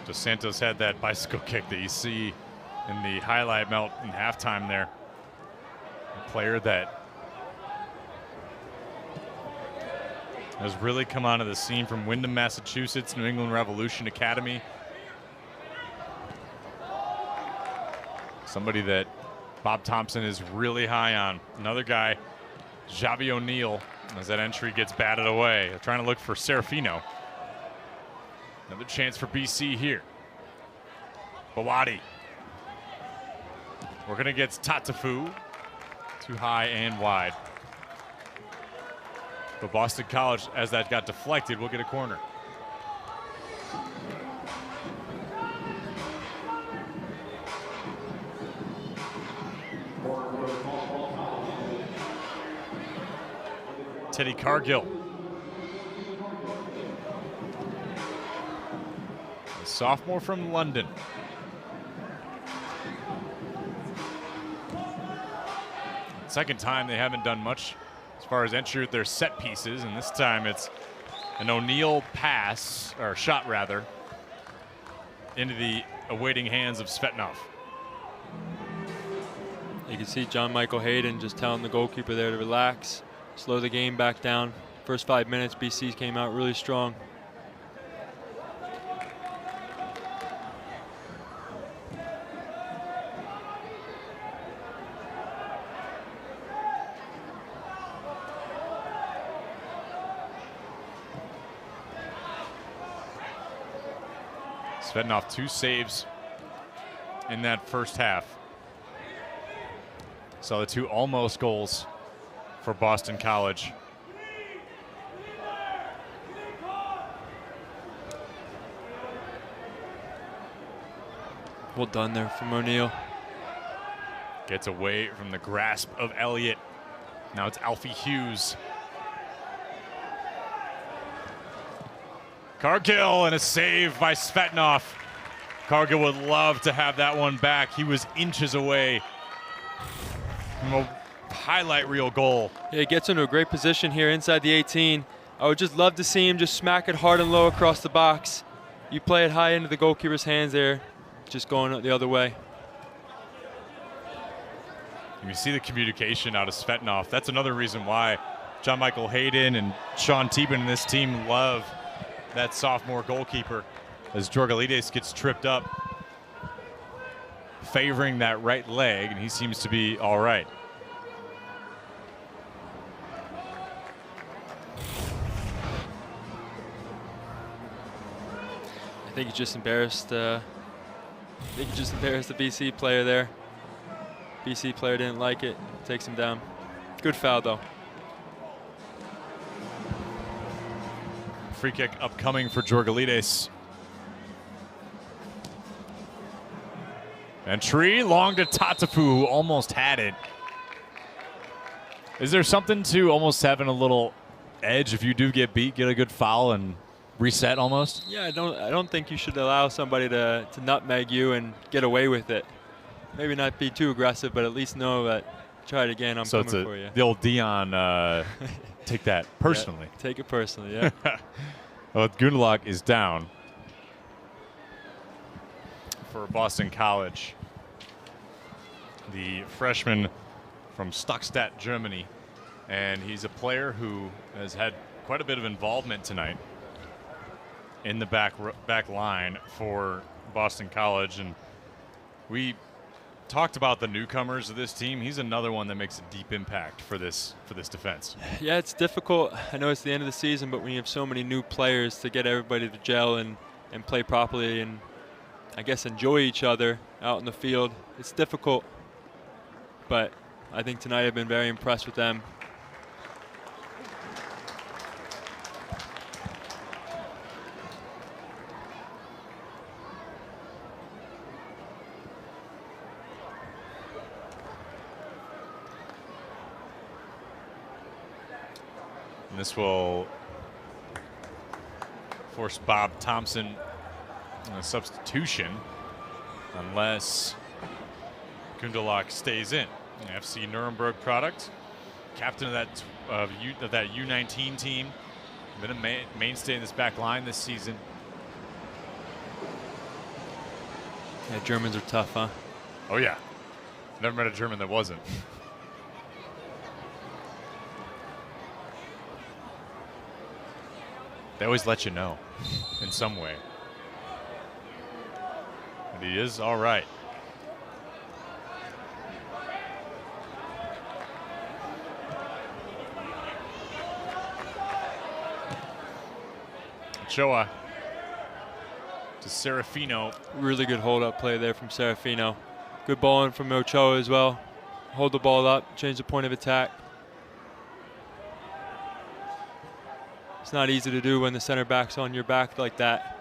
Dos Santos had that bicycle kick that you see in the highlight melt in halftime there. A player that has really come onto the scene from Windham, Massachusetts, New England Revolution Academy. Somebody that Bob Thompson is really high on. Another guy, Javi O'Neal, as that entry gets batted away. They're trying to look for Serafino. Another chance for BC here. Bawadi working against Tatafu. Too high and wide. But Boston College, as that got deflected, will get a corner. Teddy Cargill. A sophomore from London. Second time they haven't done much as far as entry with their set pieces, and this time it's an O'Neal pass, or shot rather, into the awaiting hands of Svetnov.
You can see John Michael Hayden just telling the goalkeeper there to relax, slow the game back down. First 5 minutes, BC came out really strong.
Svetnov 2 saves in that first half. So the 2 almost goals for Boston College.
Well done there from O'Neal.
Gets away from the grasp of Elliott. Now it's Alfie Hughes. Cargill and a save by Svetnov. Cargill would love to have that one back. He was inches away from a highlight reel goal.
Yeah, he gets into a great position here inside the 18. I would just love to see him just smack it hard and low across the box. You play it high into the goalkeeper's hands there, just going the other way.
And you see the communication out of Svetnov. That's another reason why John Michael Hayden and Sean Teben and this team love that sophomore goalkeeper, as Georgalides gets tripped up, favoring that right leg, and he seems to be all right.
I think he just embarrassed. I think he just embarrassed the BC player there. BC player didn't like it. Takes him down. Good foul though.
Free kick upcoming for Georgalides. Entry long to Tatafu, who almost had it. Is there something to almost having a little edge if you do get beat, get a good foul and reset almost?
Yeah, I don't think you should allow somebody to nutmeg you and get away with it. Maybe not be too aggressive, but at least know that try it again, I'm coming for you.
The old Dion take that personally.
Yeah, take it personally, yeah.
Well, Gundelach is down for Boston College. The freshman from Stuckstadt, Germany. And he's a player who has had quite a bit of involvement tonight in the back line for Boston College. And we talked about the newcomers of this team. He's another one that makes a deep impact for this defense.
Yeah, it's difficult. I know it's the end of the season, but when you have so many new players to get everybody to gel and play properly and I guess enjoy each other out in the field, it's difficult. But I think tonight I've been very impressed with them.
And this will force Bob Thompson a substitution unless Gundlach stays in. An FC Nuremberg product, captain of that U19 team, been a mainstay in this back line this season.
Yeah, Germans are tough, huh?
Oh yeah, never met a German that wasn't. They always let you know in some way. But he is all right. Ochoa to Serafino.
Really good hold-up play there from Serafino. Good ball in from Ochoa as well. Hold the ball up, change the point of attack. It's not easy to do when the center back's on your back like that.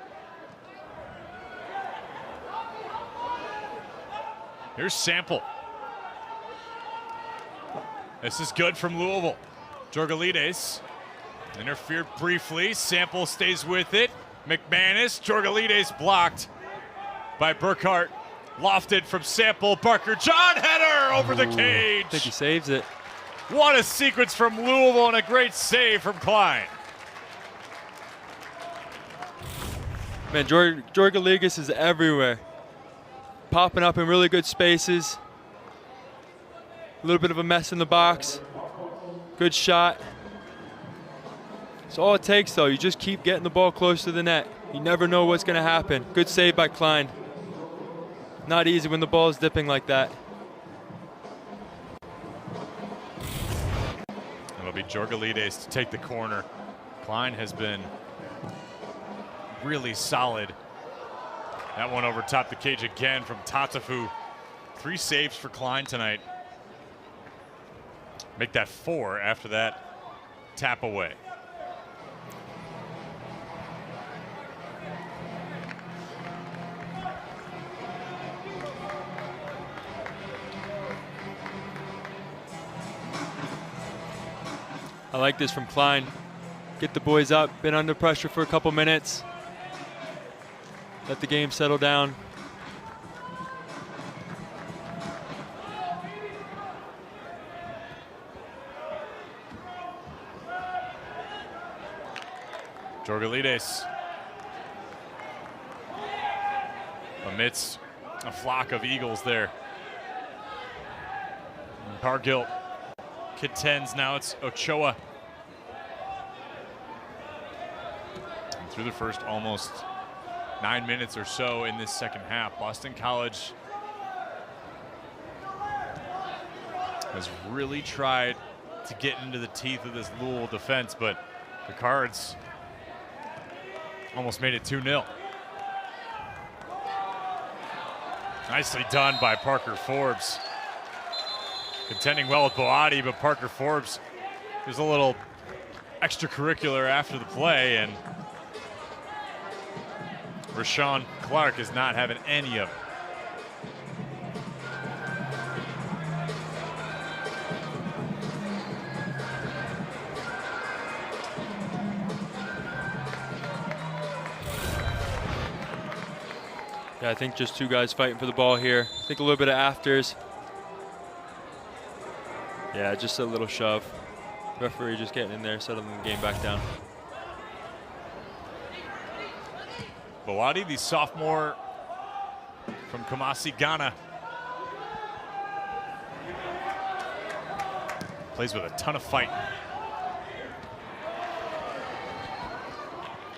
Here's Sample. This is good from Louisville. Jorgalides interfered briefly. Sample stays with it. McManus. Jorgalides blocked by Burkhart. Lofted from Sample. Barker John header over the cage.
I think he saves it.
What a sequence from Louisville and a great save from Klein.
Man, Jorgalides is everywhere. Popping up in really good spaces. A little bit of a mess in the box. Good shot. It's all it takes, though. You just keep getting the ball close to the net. You never know what's going to happen. Good save by Klein. Not easy when the ball is dipping like that.
It'll be Jorgalides to take the corner. Klein has been really solid. That one over top the cage again from Tatafu. 3 saves for Klein tonight. Make that 4 after that tap away.
I like this from Klein. Get the boys up, been under pressure for a couple minutes. Let the game settle down.
Jorgalides amidst a flock of Eagles there. Cargill contends. Now it's Ochoa. And through the first almost 9 minutes or so in this second half, Boston College has really tried to get into the teeth of this Louisville defense, but the Cards almost made it 2-0. Nicely done by Parker Forbes. Contending well with Boati, but Parker Forbes is a little extracurricular after the play, and Rashawn Clark is not having any of it.
Yeah, I think just 2 guys fighting for the ball here. I think a little bit of afters. Yeah, just a little shove. Referee just getting in there, settling the game back down.
Boati, the sophomore from Kumasi, Ghana. Plays with a ton of fight.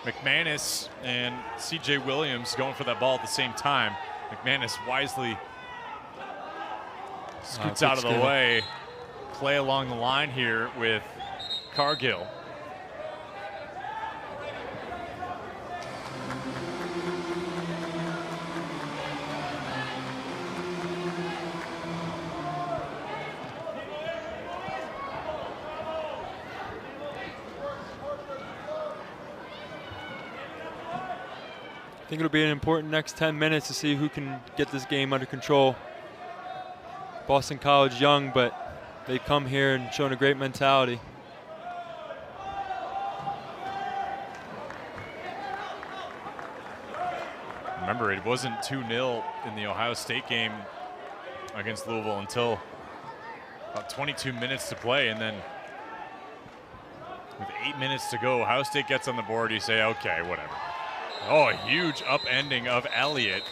McManus and C.J. Williams going for that ball at the same time. McManus wisely Scoots out of the way. Play along the line here with Cargill.
I think it'll be an important next 10 minutes to see who can get this game under control. Boston College young, but they come here and shown a great mentality.
Remember, it wasn't 2-0 in the Ohio State game against Louisville until about 22 minutes to play, and then with 8 minutes to go, Ohio State gets on the board. You say, okay, whatever. Oh, a huge upending of Elliott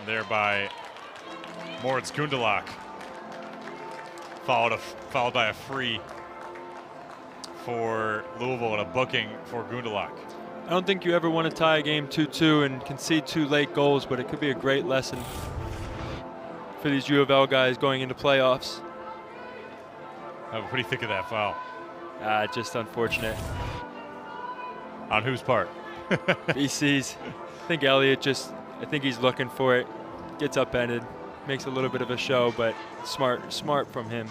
there by Moritz Gundelach. Followed by a free for Louisville and a booking for Gundelach.
I don't think you ever want to tie a game 2-2 and concede 2 late goals, but it could be a great lesson for these U of L guys going into playoffs.
What do you think of that foul?
Just unfortunate.
On whose part?
BC's. I think Elliott I think he's looking for it. Gets upended, makes a little bit of a show, but smart from him.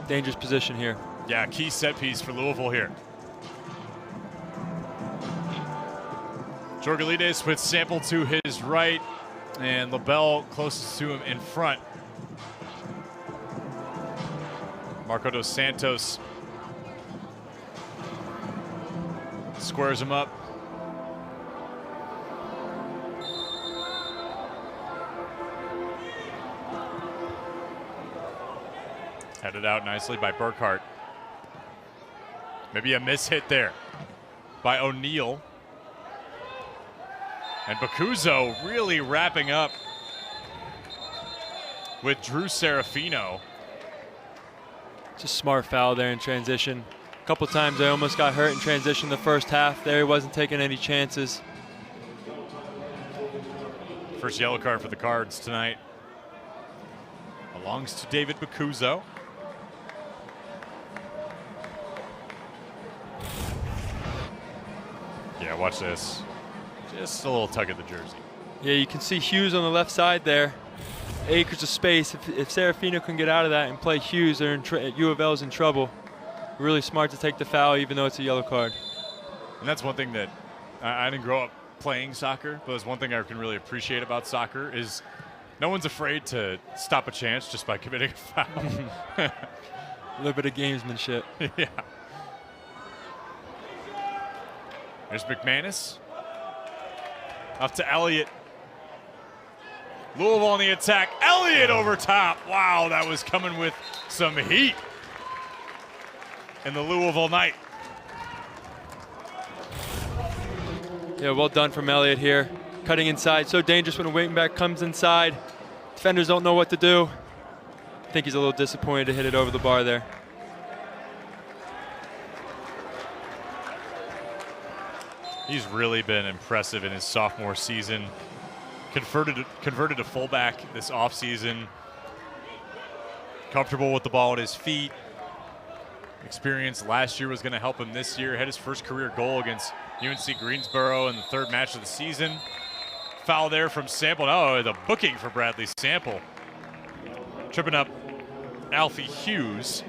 Dangerous position here.
Yeah, key set piece for Louisville here. Jorgalides with Sample to his right, and LaBelle closest to him in front. Marco dos Santos squares him up. Headed out nicely by Burkhart. Maybe a mishit there by O'Neal. And Bacuzzo really wrapping up with Drew Serafino.
Just smart foul there in transition. A couple times I almost got hurt in transition the first half. There he wasn't taking any chances.
First yellow card for the Cards tonight belongs to David Bacuzzo. Yeah, watch this. Just a little tug of the jersey.
Yeah, you can see Hughes on the left side there. Acres of space. If Serafino can get out of that and play Hughes, U of L's in trouble. Really smart to take the foul, even though it's a yellow card.
And that's one thing that I didn't grow up playing soccer, but it's one thing I can really appreciate about soccer is no one's afraid to stop a chance just by committing a foul.
A little bit of gamesmanship.
Yeah. There's McManus. Up to Elliott. Louisville on the attack. Elliott over top. Wow, that was coming with some heat in the Louisville night.
Yeah, well done from Elliott here. Cutting inside. So dangerous when a wing back comes inside. Defenders don't know what to do. I think he's a little disappointed to hit it over the bar there.
He's really been impressive in his sophomore season. Converted to fullback this offseason. Comfortable with the ball at his feet. Experience last year was going to help him this year. Had his first career goal against UNC Greensboro in the third match of the season. Foul there from Sample. Oh, the booking for Bradley Sample. Tripping up Alfie Hughes.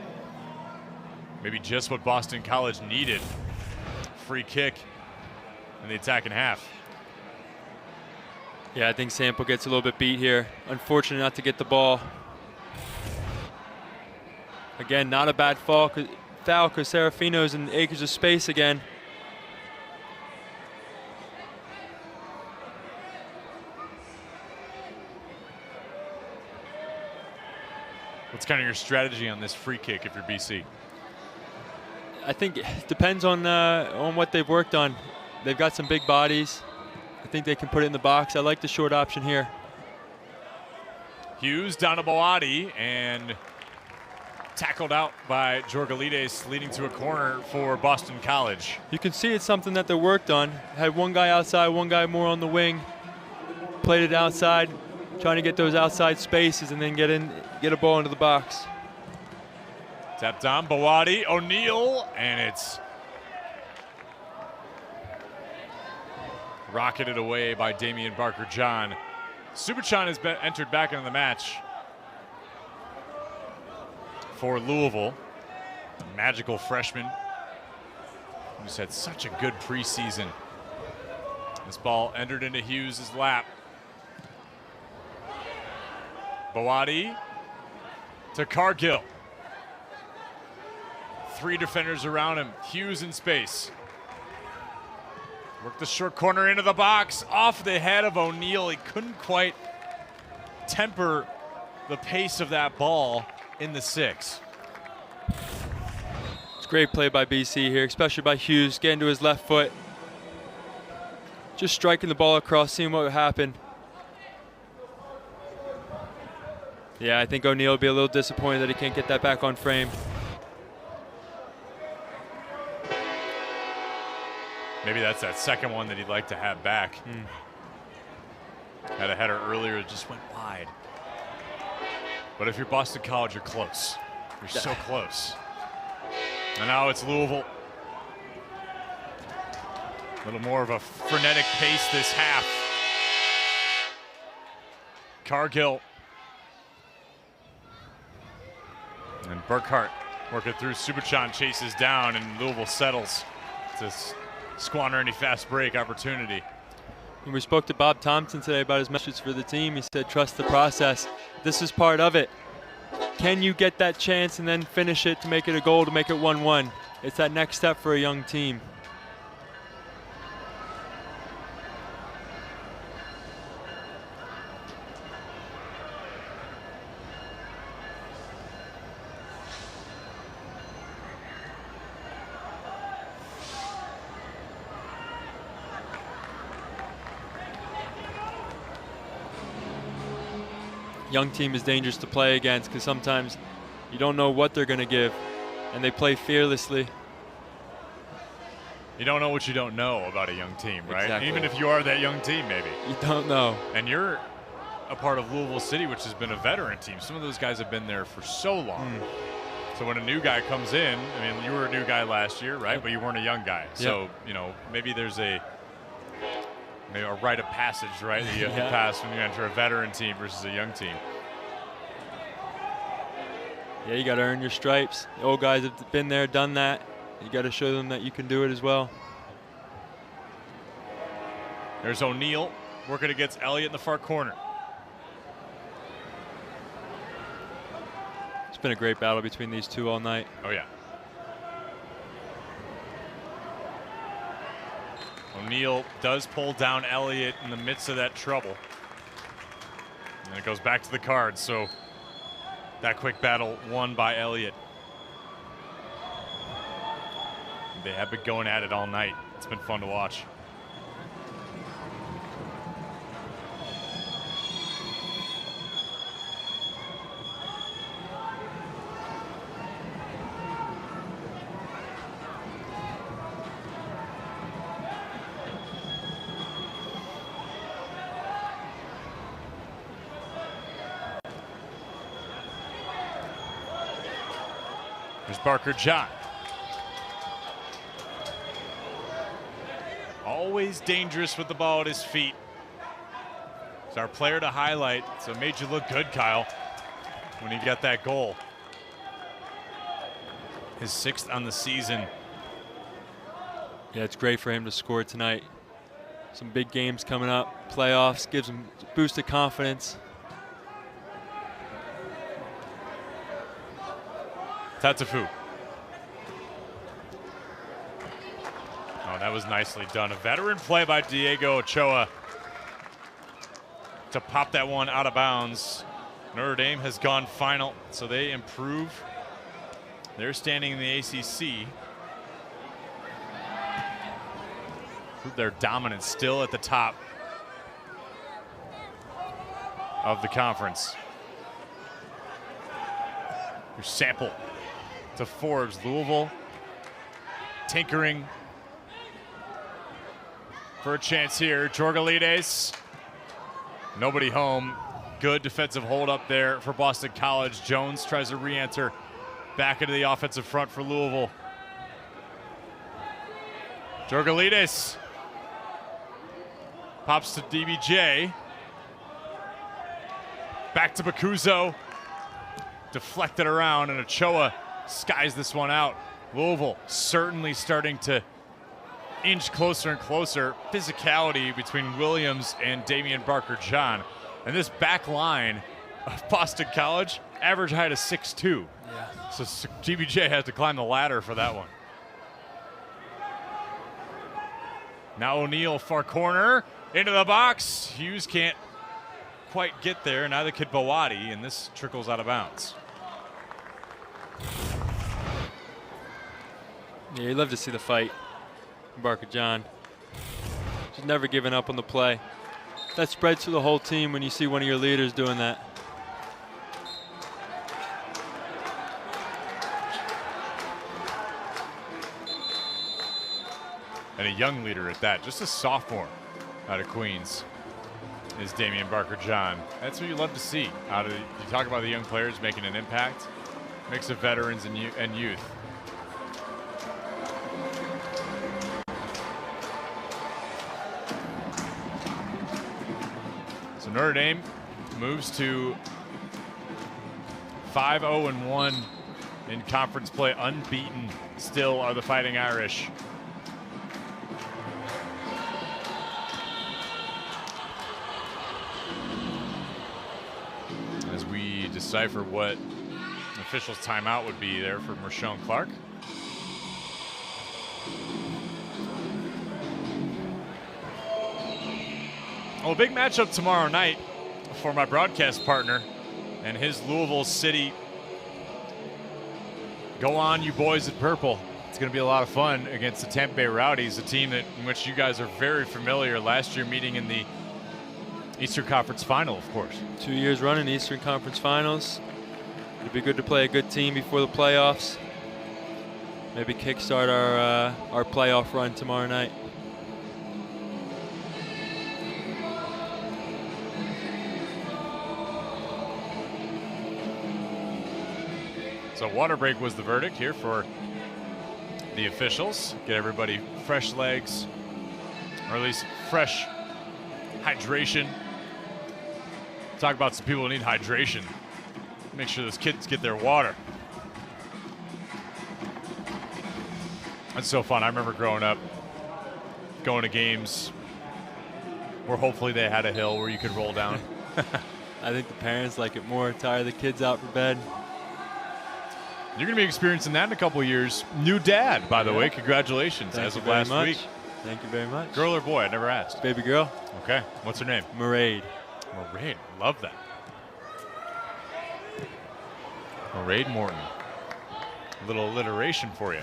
Maybe just what Boston College needed. Free kick in the attacking half.
Yeah, I think Sample gets a little bit beat here. Unfortunate not to get the ball. Again, not a bad foul because Serafino's in acres of space again.
What's kind of your strategy on this free kick if you're BC?
I think it depends on what they've worked on. They've got some big bodies. I think they can put it in the box. I like the short option here.
Hughes down to Boadi and tackled out by Jorgalides, leading to a corner for Boston College.
You can see it's something that they worked on. Had one guy outside, one guy more on the wing. Played it outside. trying to get those outside spaces and then get a ball into the box.
Tapped on, Bawadi, O'Neal, and it's rocketed away by Damian Barker-John. Subachan has entered back into the match for Louisville. A magical freshman who's had such a good preseason. This ball entered into Hughes' lap. Bawadi to Cargill. 3 defenders around him. Hughes in space. Worked the short corner into the box. Off the head of O'Neal. He couldn't quite temper the pace of that ball in the 6.
It's great play by BC here, especially by Hughes, getting to his left foot. Just striking the ball across, seeing what would happen. Yeah, I think O'Neal will be a little disappointed that he can't get that back on frame.
Maybe that's that second one that he'd like to have back. Had a header earlier, it just went wide. But if you're Boston College, you're close. You're so close. And now it's Louisville. A little more of a frenetic pace this half. Cargill. And Burkhart working through. Subachan chases down, and Louisville settles to squander any fast break opportunity.
When we spoke to Bob Thompson today about his message for the team, he said, trust the process. This is part of it. Can you get that chance and then finish it to make it a goal, to make it 1-1? It's that next step for a young team. Young team is dangerous to play against because sometimes you don't know what they're going to give, and they play fearlessly.
You don't know what you don't know about a young team, right?
Exactly.
Even if you are that young team, maybe.
You don't know.
And you're a part of Louisville City, which has been a veteran team. Some of those guys have been there for so long. So when a new guy comes in, I mean, you were a new guy last year, right? But you weren't a young guy. So, you know, maybe there's a rite of passage, right, that you have to pass when you enter a veteran team versus a young team.
Yeah, you got to earn your stripes. The old guys have been there, done that. You got to show them that you can do it as well.
There's O'Neal working against Elliott in the far corner.
It's been a great battle between these two all night.
Oh, yeah. O'Neal does pull down Elliott in the midst of that trouble. And it goes back to the Cards, so that quick battle won by Elliott. They have been going at it all night. It's been fun to watch. There's Barker-John. Always dangerous with the ball at his feet. It's our player to highlight, so it made you look good, Kyle, when he got that goal. His 6th on the season.
Yeah, it's great for him to score tonight. Some big games coming up, playoffs, gives him a boost of confidence.
Tatafu. Oh, that was nicely done. A veteran play by Diego Ochoa to pop that one out of bounds. Notre Dame has gone final, so they improve their standing in the ACC. Their dominance still at the top of the conference. Here's Sample to Forbes. Louisville tinkering for a chance here. Jorgalides, nobody home. Good defensive hold up there for Boston College. Jones tries to re-enter back into the offensive front for Louisville. Georgalides pops to DBJ. Back to Bakuzo. Deflected around, and Ochoa skies this one out. Louisville certainly starting to inch closer and closer. Physicality between Williams and Damian Barker-John. And this back line of Boston College, average height of 6'2".
Yeah.
So DBJ has to climb the ladder for that one. Now O'Neal, far corner, into the box. Hughes can't quite get there, neither could Bawadi, and this trickles out of bounds.
Yeah, you'd love to see the fight. Barker-John just never giving up on the play. That spreads to the whole team when you see one of your leaders doing that.
And a young leader at that, just a sophomore out of Queens, is Damian Barker-John. That's what you love to see. You talk about the young players making an impact, mix of veterans and youth. So Notre Dame moves to 5-0-1 in conference play. Unbeaten still are the Fighting Irish. As we decipher what officials' timeout would be there for Marshawn Clark. Well, a big matchup tomorrow night for my broadcast partner and his Louisville City. Go on, you boys in purple. It's going to be a lot of fun against the Tampa Bay Rowdies, a team in which you guys are very familiar. Last year meeting in the Eastern Conference Final, of course.
2 years running Eastern Conference Finals. It'd be good to play a good team before the playoffs. Maybe kickstart our playoff run tomorrow night.
So water break was the verdict here for the officials. Get everybody fresh legs, or at least fresh hydration. Talk about some people who need hydration. Make sure those kids get their water. That's so fun. I remember growing up, going to games where hopefully they had a hill where you could roll down.
I think the parents like it more, tire the kids out for bed.
You're going to be experiencing that in a couple of years. New dad, by the way. Congratulations.
Thank
as
you
of
very
last
much.
week.
Thank you very much.
Girl or boy? I never asked.
Baby girl.
Okay. What's her name?
Mairead.
Mairead. Love that. Mairead Morton. A little alliteration for you.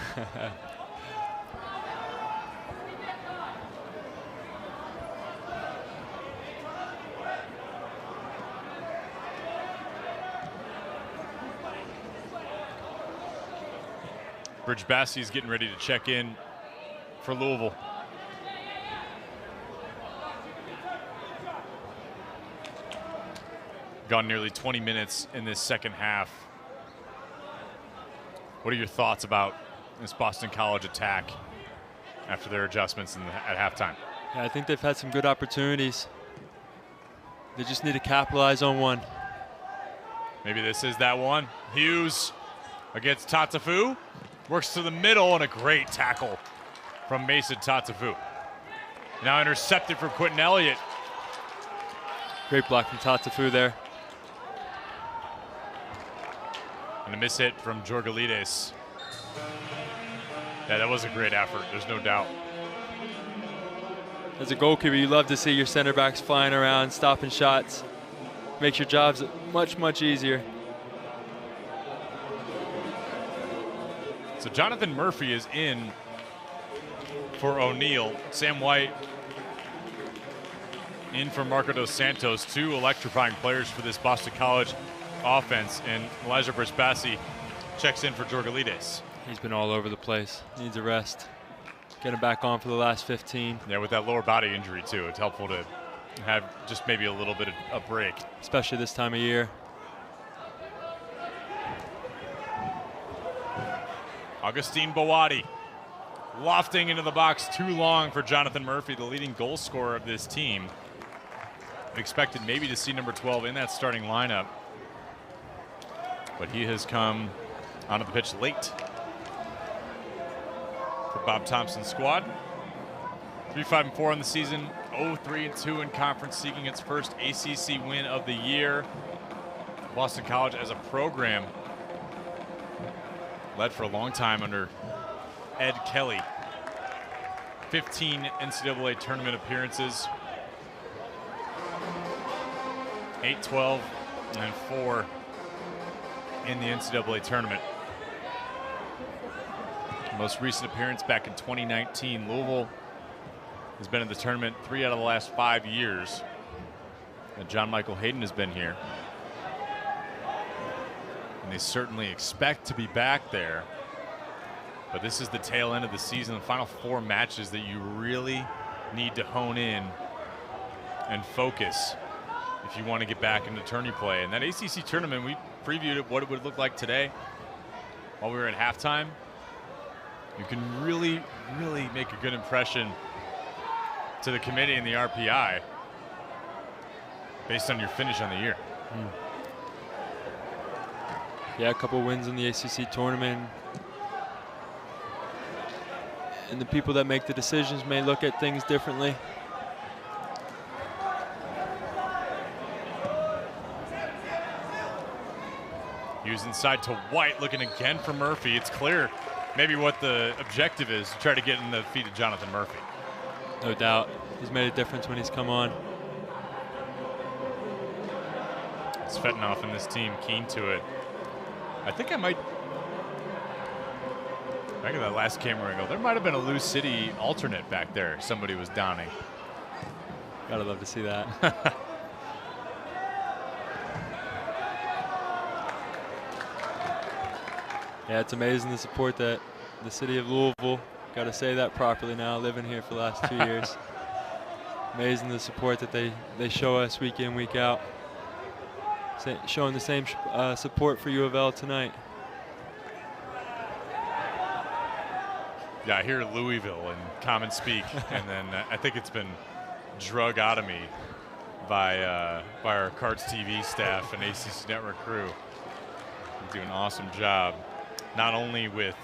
Bridge Bassey's getting ready to check in for Louisville. Gone nearly 20 minutes in this second half. What are your thoughts about this Boston College attack after their adjustments at halftime?
Yeah, I think they've had some good opportunities. They just need to capitalize on one.
Maybe this is that one. Hughes against Tatafu. Works to the middle, and a great tackle from Mason Tatafu. Now intercepted from Quentin Elliott.
Great block from Tatafu there.
And a miss hit from Georgalides. Yeah, that was a great effort. There's no doubt.
As a goalkeeper, you love to see your center backs flying around, stopping shots. Makes your jobs much, much easier.
So Jonathan Murphy is in for O'Neal. Sam White in for Marco Dos Santos. Two electrifying players for this Boston College offense. And Elijah Brisbassi checks in for Georgalides.
He's been all over the place. Needs a rest. Get him back on for the last 15.
Yeah, with that lower body injury too, it's helpful to have just maybe a little bit of a break.
Especially this time of year.
Augustine Bawadi lofting into the box too long for Jonathan Murphy, the leading goal scorer of this team. Expected maybe to see number 12 in that starting lineup, but he has come onto the pitch late for Bob Thompson's squad. 3-5-4 on the season, 0-3-2 in conference, seeking its first ACC win of the year. Boston College as a program led for a long time under Ed Kelly. 15 NCAA tournament appearances, 8, 12, and 4 in the NCAA tournament. Most recent appearance back in 2019. Louisville has been in the tournament 3 out of the last 5 years. And John Michael Hayden has been here. And they certainly expect to be back there. But this is the tail end of the season, the final 4 matches that you really need to hone in and focus if you want to get back into tourney play. And that ACC tournament, we previewed what it would look like today while we were at halftime. You can really, really make a good impression to the committee and the RPI based on your finish on the year.
Yeah, a couple wins in the ACC tournament. And the people that make the decisions may look at things differently.
Hughes inside to White, looking again for Murphy. It's clear maybe what the objective is, to try to get in the feet of Jonathan Murphy.
No doubt. He's made a difference when he's come on.
Svetanoff and this team keen to it. I think I might, back at that last camera angle, there might have been a Lou City alternate back there somebody was downing.
Gotta love to see that. Yeah, it's amazing the support that the city of Louisville, got to say that properly now, living here for the last 2 years. Amazing the support that they show us week in, week out. Showing the same support for U of L tonight.
Yeah, I hear Louisville in common speak, and then I think it's been drug out of me by our Cards TV staff and ACC Network crew. They do an awesome job, not only with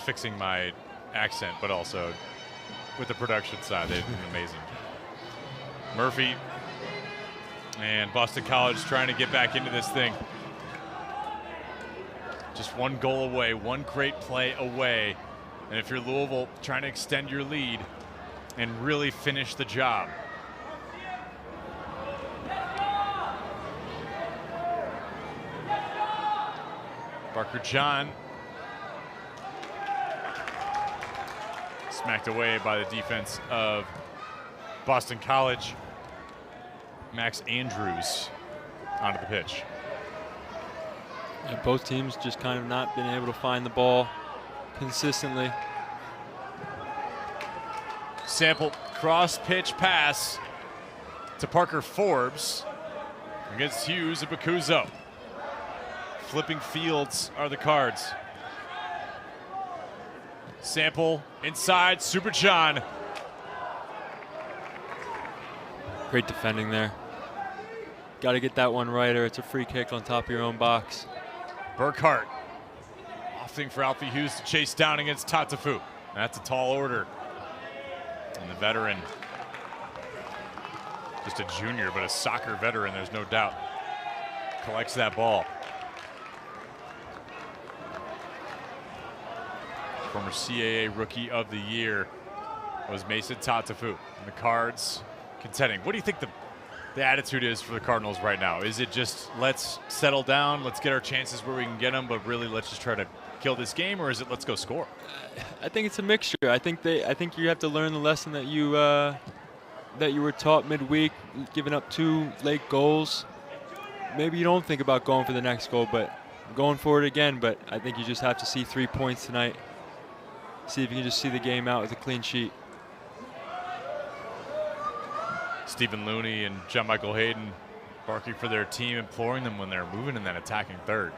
fixing my accent, but also with the production side. They've been amazing. Murphy and Boston College trying to get back into this thing. Just one goal away, one great play away. And if you're Louisville, trying to extend your lead and really finish the job. Barker John smacked away by the defense of Boston College. Max Andrews onto the pitch.
Yeah, both teams just kind of not been able to find the ball consistently.
Sample cross pitch pass to Parker Forbes against Hughes and Bakuzo. Flipping fields are the Cards. Sample inside, Super John.
Great defending there. Got to get that one right, or it's a free kick on top of your own box.
Burkhart opting for Alfie Hughes to chase down against Tatafu. That's a tall order. And the veteran, just a junior, but a soccer veteran, there's no doubt, collects that ball. Former CAA Rookie of the Year was Mason Tatafu. And the Cards contending. What do you think the attitude is for the Cardinals right now? Is it just, let's settle down, let's get our chances where we can get them, but really let's just try to kill this game, or is it let's go score?
I think it's a mixture. I think you have to learn the lesson that you were taught midweek, giving up 2 late goals. Maybe you don't think about going for the next goal, but going for it again. But I think you just have to see 3 points tonight. See if you can just see the game out with a clean sheet.
Stephen Looney and John Michael Hayden barking for their team, imploring them when they're moving in that attacking third.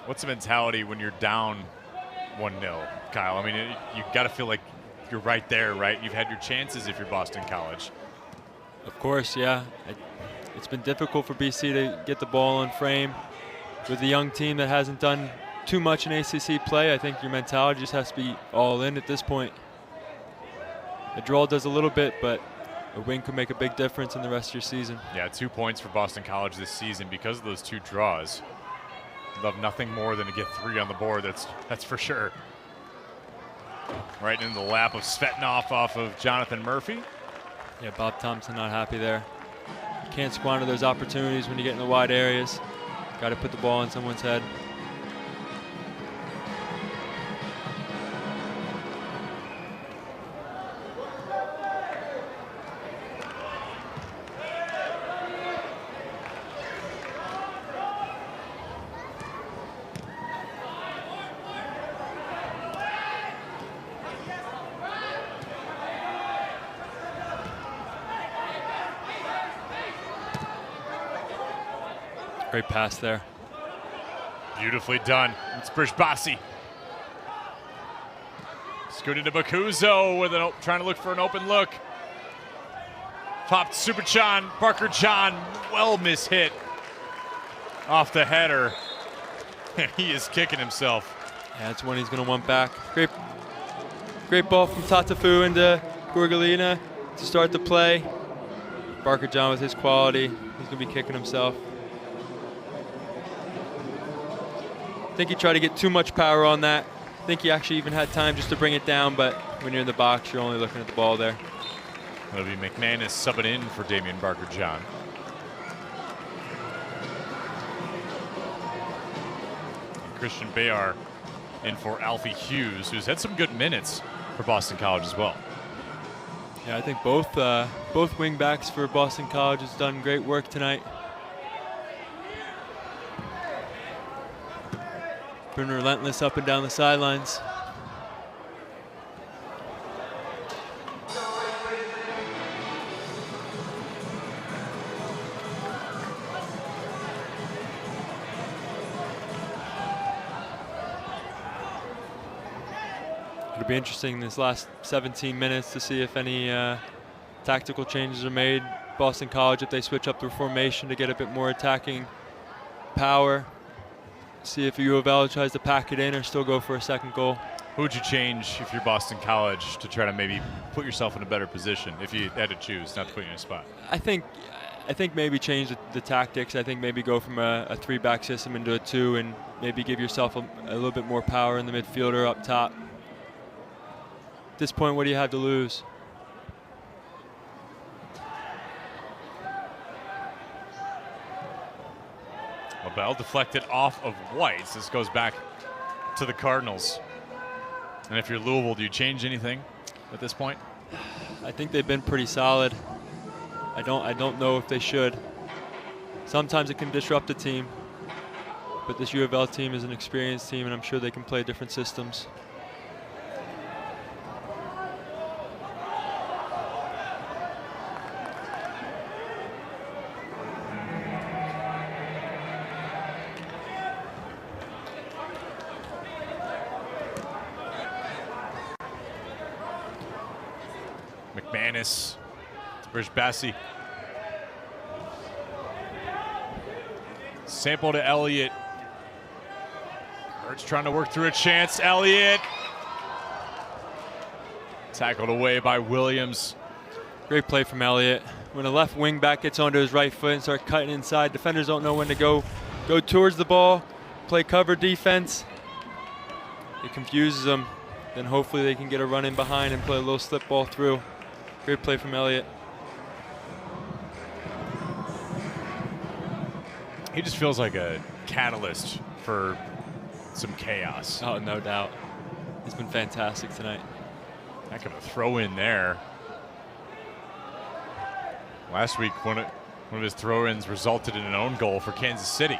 What's the mentality when you're down 1-0, Kyle? I mean, you got to feel like you're right there, right? You've had your chances if you're Boston College.
Of course, yeah. It's been difficult for BC to get the ball on frame. With a young team that hasn't done too much in ACC play, I think your mentality just has to be all in at this point. A draw does a little bit, but a win could make a big difference in the rest of your season.
Yeah, 2 points for Boston College this season because of those 2 draws. Love nothing more than to get 3 on the board, that's for sure. Right in the lap of Svetnov off of Jonathan Murphy.
Yeah, Bob Thompson not happy there. You can't squander those opportunities when you get in the wide areas. Got to put the ball in someone's head. Great pass there.
Beautifully done. It's Brishbasi. Scooted to Bakuzo with trying to look for an open look. Popped Superchan. Parker John, well mishit off the header. He is kicking himself.
Yeah, that's one he's going to want back. Great ball from Tatafu into Gorgalina to start the play. Parker John with his quality, he's going to be kicking himself. I think he tried to get too much power on that. I think he actually even had time just to bring it down, but when you're in the box, you're only looking at the ball there.
It'll be McManus subbing in for Damian Barker John. And Christian Bayar in for Alfie Hughes, who's had some good minutes for Boston College as well.
Yeah, I think both wing backs for Boston College has done great work tonight. Been relentless up and down the sidelines. It'll be interesting this last 17 minutes to see if any tactical changes are made. Boston College, if they switch up their formation to get a bit more attacking power. See if U of L tries to pack it in or still go for a second goal.
Who would you change if you're Boston College to try to maybe put yourself in a better position if you had to choose, not to put you in a spot?
I think maybe change the tactics. I think maybe go from a 3-back system into a 2 and maybe give yourself a little bit more power in the midfielder up top. At this point, what do you have to lose?
Bell deflected off of Whites. This goes back to the Cardinals. And if you're Louisville, do you change anything at this point?
I think they've been pretty solid. I don't know if they should. Sometimes it can disrupt a team, but this U of L team is an experienced team, and I'm sure they can play different systems.
McManus, Brishbasi. Sample to Elliott. Hurts trying to work through a chance. Elliott. Tackled away by Williams.
Great play from Elliott. When a left wing back gets onto his right foot and start cutting inside, defenders don't know when to go towards the ball, play cover defense. It confuses them. Then hopefully they can get a run in behind and play a little slip ball through. Great play from Elliott.
He just feels like a catalyst for some chaos.
Oh, no doubt. He's been fantastic tonight.
Heck of a throw in there. Last week, one of his throw-ins resulted in an own goal for Kansas City.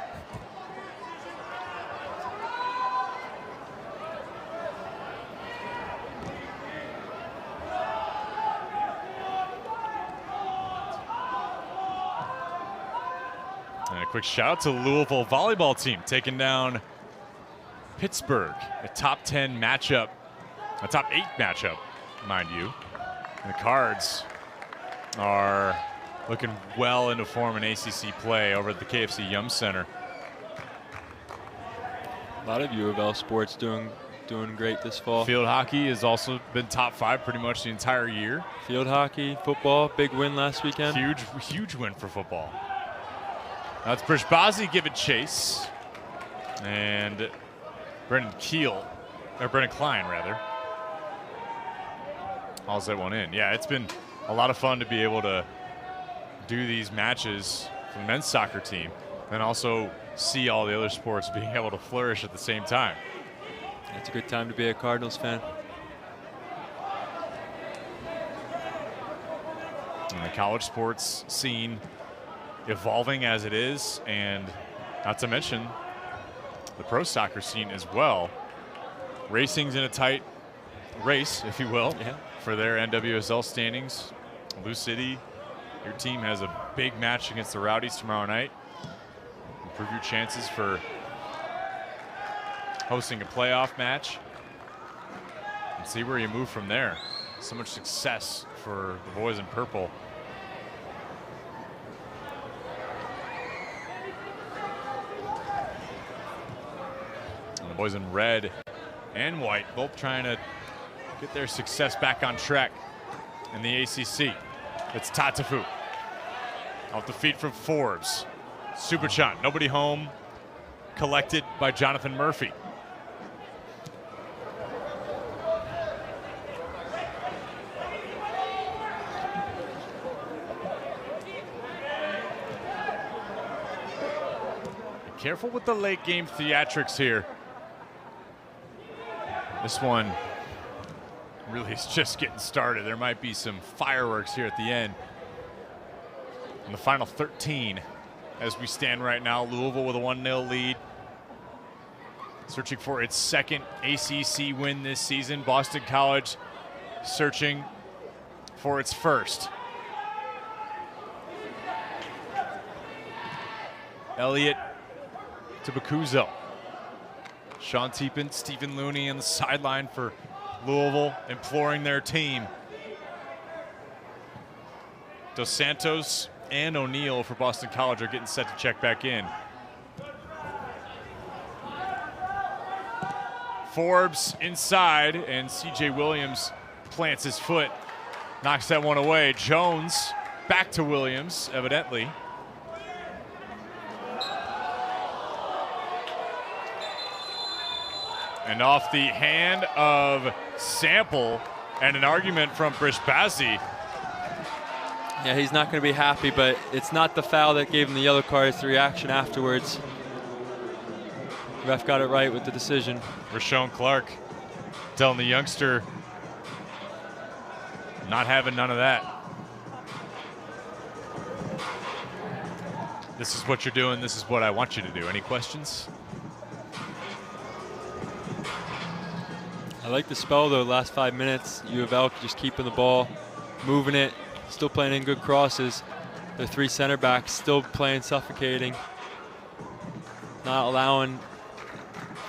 And a quick shout out to the Louisville volleyball team taking down Pittsburgh, a top 10 matchup, a top 8 matchup, mind you. And the Cards are looking well into form in ACC play over at the KFC Yum Center.
A lot of U of L sports doing great this fall.
Field hockey has also been top 5 pretty much the entire year.
Field hockey, football, big win last weekend.
Huge win for football. That's Brishbazi giving chase. And Brendan Klein, rather. Hauls that one in. Yeah, it's been a lot of fun to be able to do these matches for the men's soccer team and also see all the other sports being able to flourish at the same time.
It's a good time to be a Cardinals fan.
And the college sports scene evolving as it is, and not to mention the pro soccer scene as well. Racing's in a tight race, if you will, for their NWSL standings. Lou City, your team has a big match against the Rowdies tomorrow night. Improve your chances for hosting a playoff match and see where you move from there. So much success for the boys in purple. And the boys in red and white, both trying to get their success back on track in the ACC. It's Tatafu. Off the feet from Forbes. Superchant, nobody home. Collected by Jonathan Murphy. Be careful with the late game theatrics here. This one really is just getting started. There might be some fireworks here at the end. In the final 13, as we stand right now, Louisville with a 1-0 lead. Searching for its second ACC win this season. Boston College searching for its first. Elliott to Bakuzo. Sean Teepin, Stephen Looney on the sideline for Louisville, imploring their team. Dos Santos and O'Neal for Boston College are getting set to check back in. Forbes inside, and CJ Williams plants his foot, knocks that one away. Jones back to Williams, evidently. And off the hand of Sample, and an argument from Brishbazi.
Yeah, he's not going to be happy, but it's not the foul that gave him the yellow card. It's the reaction afterwards. Ref got it right with the decision.
Rashawn Clark telling the youngster, not having none of that. This is what you're doing. This is what I want you to do. Any questions?
I like the spell, though, last 5 minutes. U of L just keeping the ball, moving it, still playing in good crosses. Their 3 center backs still playing suffocating. Not allowing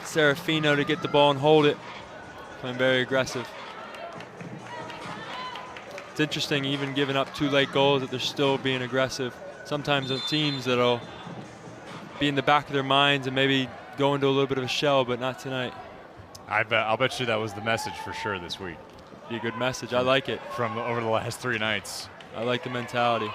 Serafino to get the ball and hold it. Playing very aggressive. It's interesting, even giving up 2 late goals, that they're still being aggressive. Sometimes on teams that'll be in the back of their minds and maybe go into a little bit of a shell, but not tonight.
I'll bet you that was the message for sure this week.
Be a good message. I like it.
From over the last 3 nights.
I like the mentality.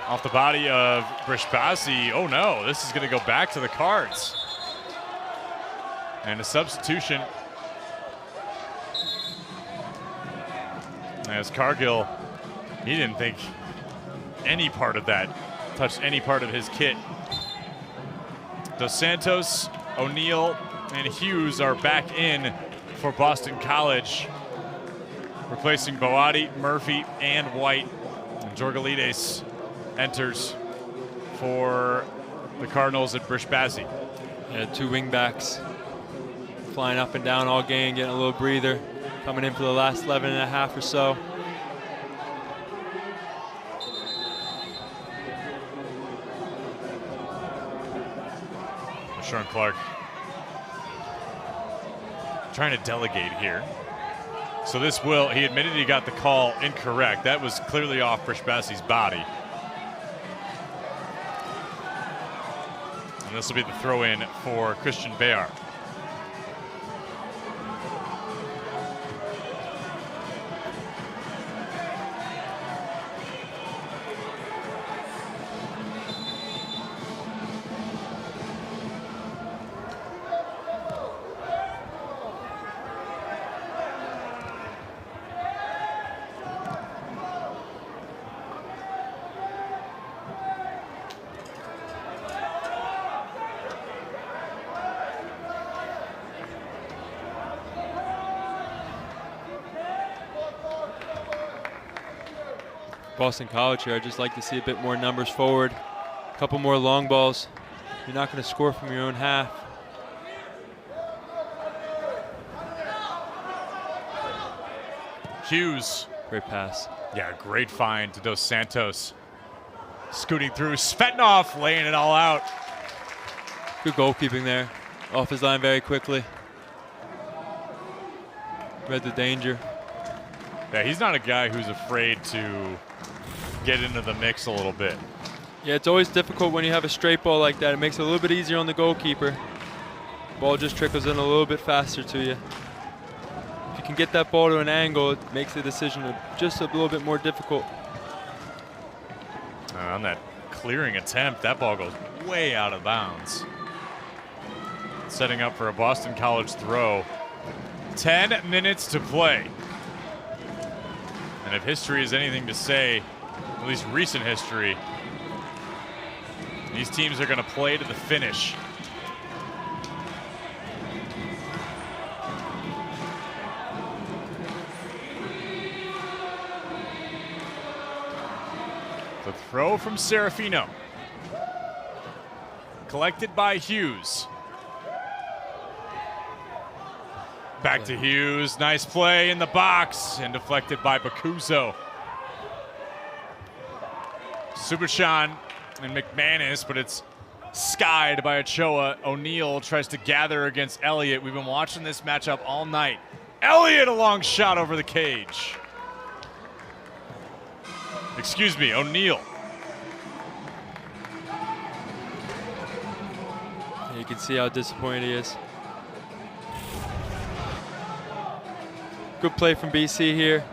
Off the body of Brishbazi. Oh no, this is going to go back to the Cards. And a substitution. As Cargill, he didn't think any part of that touched any part of his kit. Dos Santos, O'Neal, and Hughes are back in for Boston College. replacing Boati, Murphy, and White. And Jorgalides enters for the Cardinals at Brishbazi.
Yeah, 2 wing backs flying up and down all game, getting a little breather, coming in for the last 11 and a half or so.
Sean Clark trying to delegate here. So this he admitted he got the call incorrect. That was clearly off Brishbazi's body. And this will be the throw in for Christian Bayar.
Boston College here, I'd just like to see a bit more numbers forward, a couple more long balls. You're not going to score from your own half.
Hughes.
Great pass.
Yeah, great find to Dos Santos. Scooting through, Svetnov laying it all out.
Good goalkeeping there. Off his line very quickly. Read the danger.
Yeah, he's not a guy who's afraid to get into the mix a little bit.
Yeah, it's always difficult when you have a straight ball like that. It makes it a little bit easier on the goalkeeper. Ball just trickles in a little bit faster to you. If you can get that ball to an angle, it makes the decision just a little bit more difficult.
On that clearing attempt, that ball goes way out of bounds. Setting up for a Boston College throw. 10 minutes to play. And if history is anything to say, at least recent history, these teams are going to play to the finish. The throw from Serafino. Collected by Hughes. Back to Hughes. Nice play in the box and deflected by Bakuzo. Subashan and McManus, but it's skied by Ochoa. O'Neal tries to gather against Elliott. We've been watching this matchup all night. Elliott, a long shot over the cage. Excuse me, O'Neal.
You can see how disappointed he is. Good play from BC here.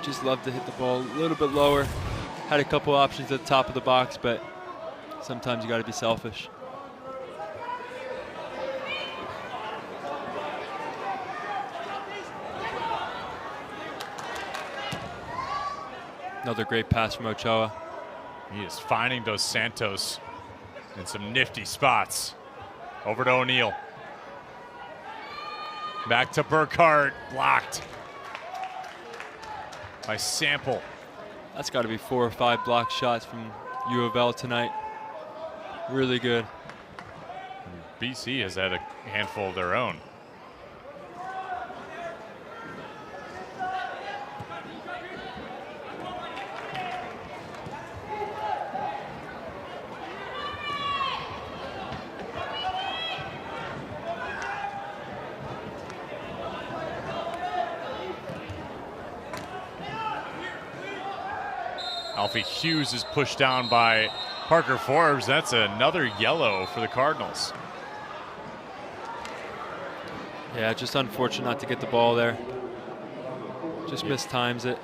Just love to hit the ball a little bit lower. Had a couple options at the top of the box, but sometimes you got to be selfish. Another great pass from Ochoa.
He is finding Dos Santos in some nifty spots. Over to O'Neal. Back to Burkhart, blocked by Sample.
That's got to be 4 or 5 block shots from U of L tonight. Really good.
BC has had a handful of their own. Alfie Hughes is pushed down by Parker Forbes. That's another yellow for the Cardinals.
Yeah, just unfortunate not to get the ball there. Just mistimes it.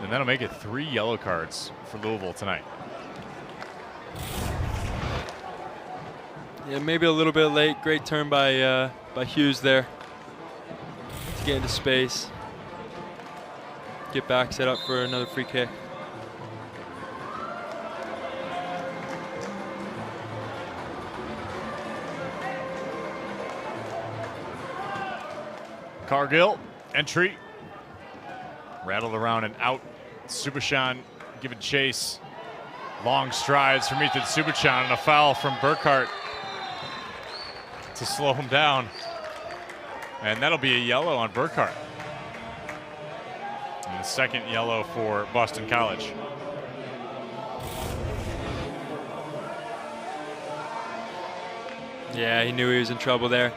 And that'll make it 3 yellow cards for Louisville tonight.
Yeah, maybe a little bit late. Great turn by Hughes there to get into space. Get back, set up for another free kick.
Cargill entry. Rattled around and out. Subashan giving chase. Long strides from Ethan Subashan and a foul from Burkhart to slow him down. And that'll be a yellow on Burkhart. And the second yellow for Boston College.
Yeah, he knew he was in trouble there.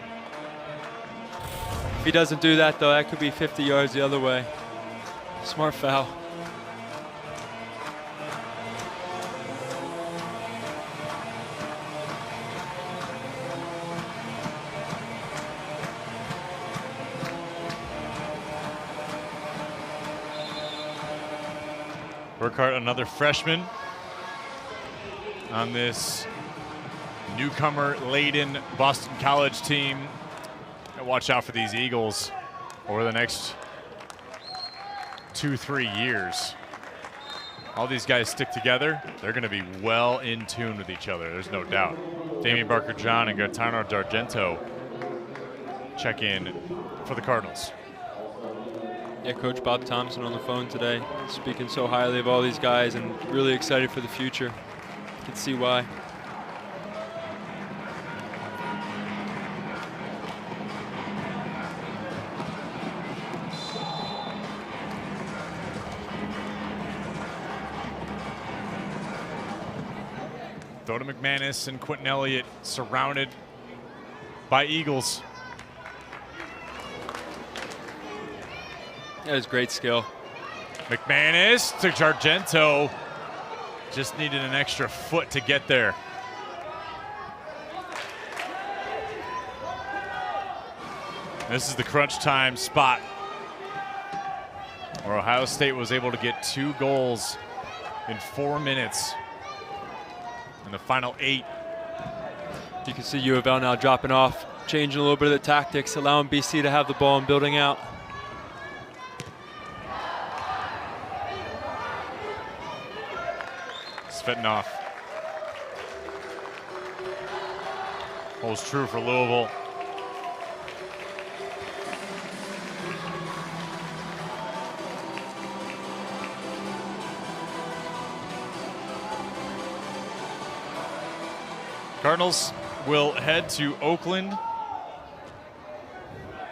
If he doesn't do that, though, that could be 50 yards the other way. Smart foul.
Burkhart, another freshman on this newcomer-laden Boston College team. Watch out for these Eagles over the next 2-3 years. All these guys stick together. They're going to be well in tune with each other. There's no doubt. Damian Barker-John and Gaetano D'Argento check in for the Cardinals.
Yeah, Coach Bob Thompson on the phone today, speaking so highly of all these guys and really excited for the future. You can see why.
Throw to McManus and Quentin Elliott surrounded by Eagles.
That is great skill.
McManus to D'Argento. Just needed an extra foot to get there. This is the crunch time spot where Ohio State was able to get 2 goals in 4 minutes in the final 8.
You can see U of L now dropping off, changing a little bit of the tactics, allowing BC to have the ball and building out.
Svetnoff holds true for Louisville. Cardinals will head to Oakland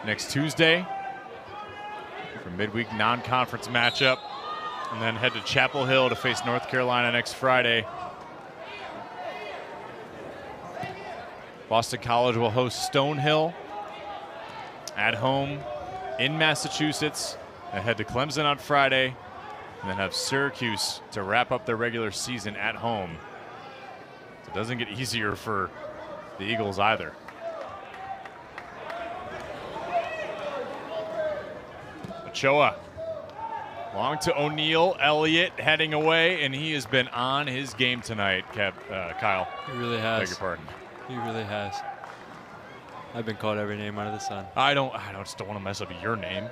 next Tuesday for midweek non-conference matchup, and then head to Chapel Hill to face North Carolina next Friday. Boston College will host Stonehill at home in Massachusetts, and head to Clemson on Friday, and then have Syracuse to wrap up their regular season at home. So it doesn't get easier for the Eagles either. Ochoa. Long to O'Neal. Elliott heading away, and he has been on his game tonight, Kyle.
He really has.
Beg your pardon.
He really has. I've been called every name under the sun.
I just don't want to mess up your name.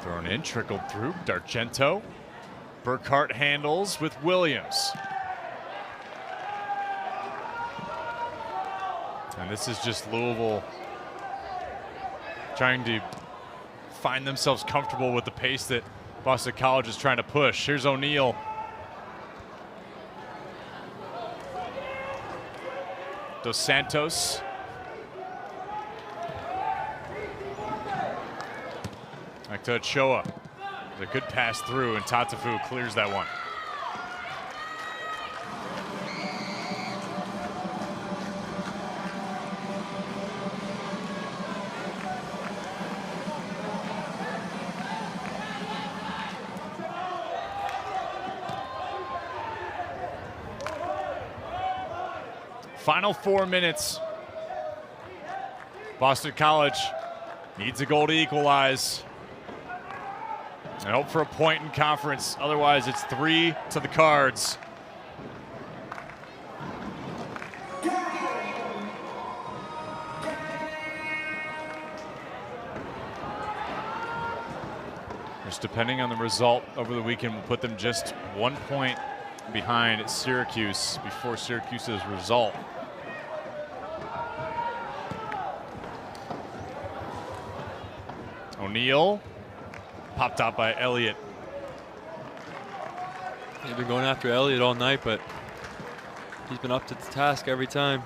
Thrown in, trickled through. D'Argento. Burkhart handles with Williams. And this is just Louisville trying to find themselves comfortable with the pace that Boston College is trying to push. Here's O'Neal. Dos Santos. Back to Ochoa. A good pass through, and Tatafu clears that one. Final 4 minutes. Boston College needs a goal to equalize and hope for a point in conference. Otherwise, it's 3 to the Cards. which, depending on the result over the weekend, will put them just 1 point behind Syracuse before Syracuse's result. O'Neal popped out by Elliott.
They've been going after Elliott all night, but he's been up to the task every time.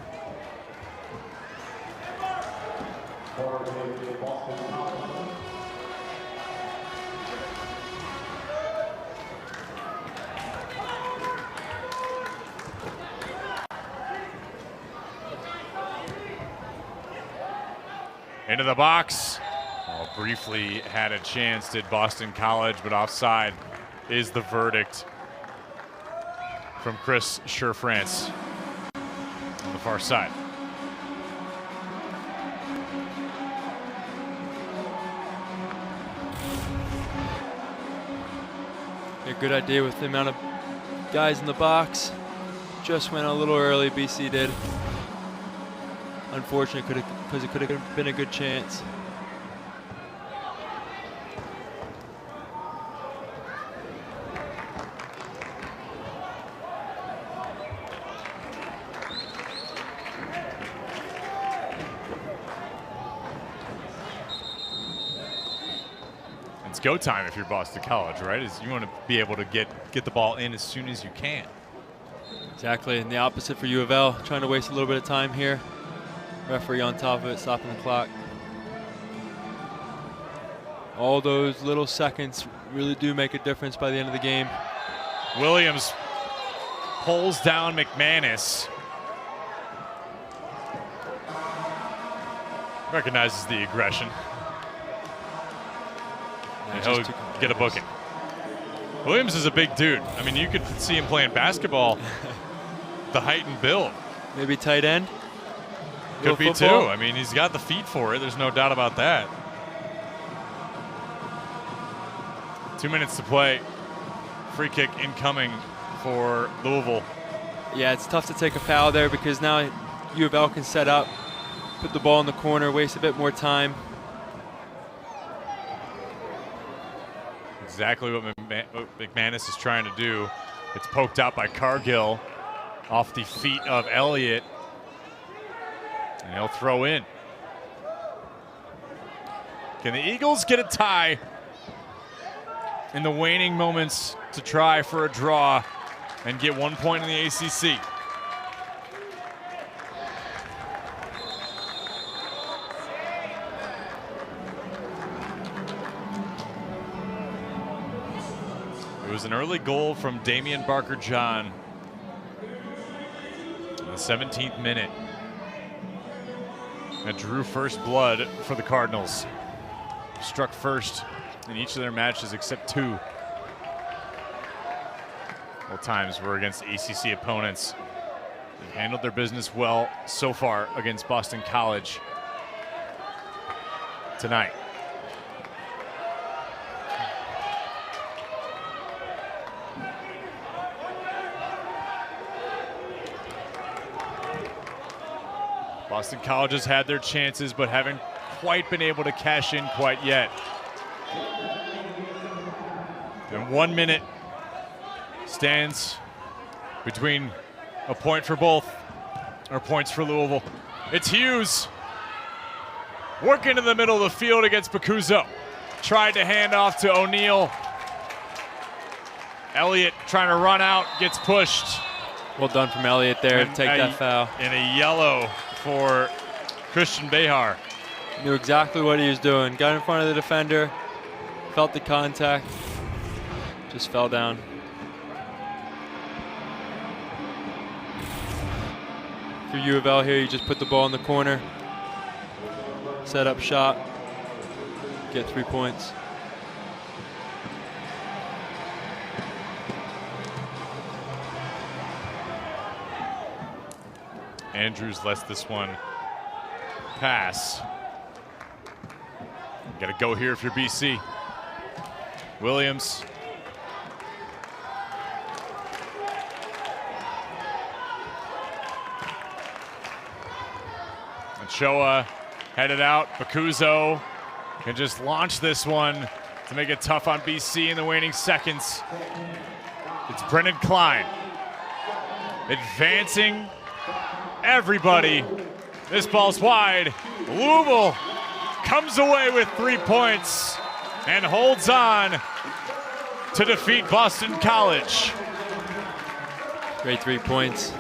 Into the box. Oh, briefly had a chance, did Boston College, but offside is the verdict from Chris Scherfrantz on the far side.
A good idea with the amount of guys in the box. Just went a little early, BC did. Unfortunate, because it could have been a good chance.
It's go time if you're Boston College, right? You want to be able to get the ball in as soon as you can.
Exactly, and the opposite for U of L, trying to waste a little bit of time here. Referee on top of it, stopping the clock. All those little seconds really do make a difference by the end of the game.
Williams pulls down McManus. Recognizes the aggression. And he'll get a booking. Williams is a big dude. I mean, you could see him playing basketball. The height and build.
Maybe tight end?
Could be too. I mean, he's got the feet for it. There's no doubt about that. 2 minutes to play. Free kick incoming for Louisville.
Yeah, it's tough to take a foul there because now U of L can set up, put the ball in the corner, waste a bit more time.
Exactly what McManus is trying to do. It's poked out by Cargill off the feet of Elliott. And he'll throw in. Can the Eagles get a tie in the waning moments to try for a draw and get 1 point in the ACC? It was an early goal from Damian Barker-John in the 17th minute. That drew first blood for the Cardinals. Struck first in each of their matches except two. Both times were against ACC opponents. They've handled their business well so far against Boston College tonight. Boston College has had their chances, but haven't quite been able to cash in quite yet. And 1 minute stands between a point for both, or points for Louisville. It's Hughes. Working into the middle of the field against Bacuzzo. Tried to hand off to O'Neal. Elliott trying to run out, gets pushed.
Well done from Elliott there to take that foul.
And a yellow for Christian Behar.
Knew exactly what he was doing. Got in front of the defender, felt the contact, just fell down. For U of L here, you just put the ball in the corner, set up shot, get 3 points.
Andrews lets this one pass. Got to go here if you're BC. Williams. And Shoa headed out. Bacuzzo can just launch this one to make it tough on BC in the waning seconds. It's Brennan Klein advancing everybody. This ball's wide. Louisville comes away with 3 points and holds on to defeat Boston College.
Great 3 points.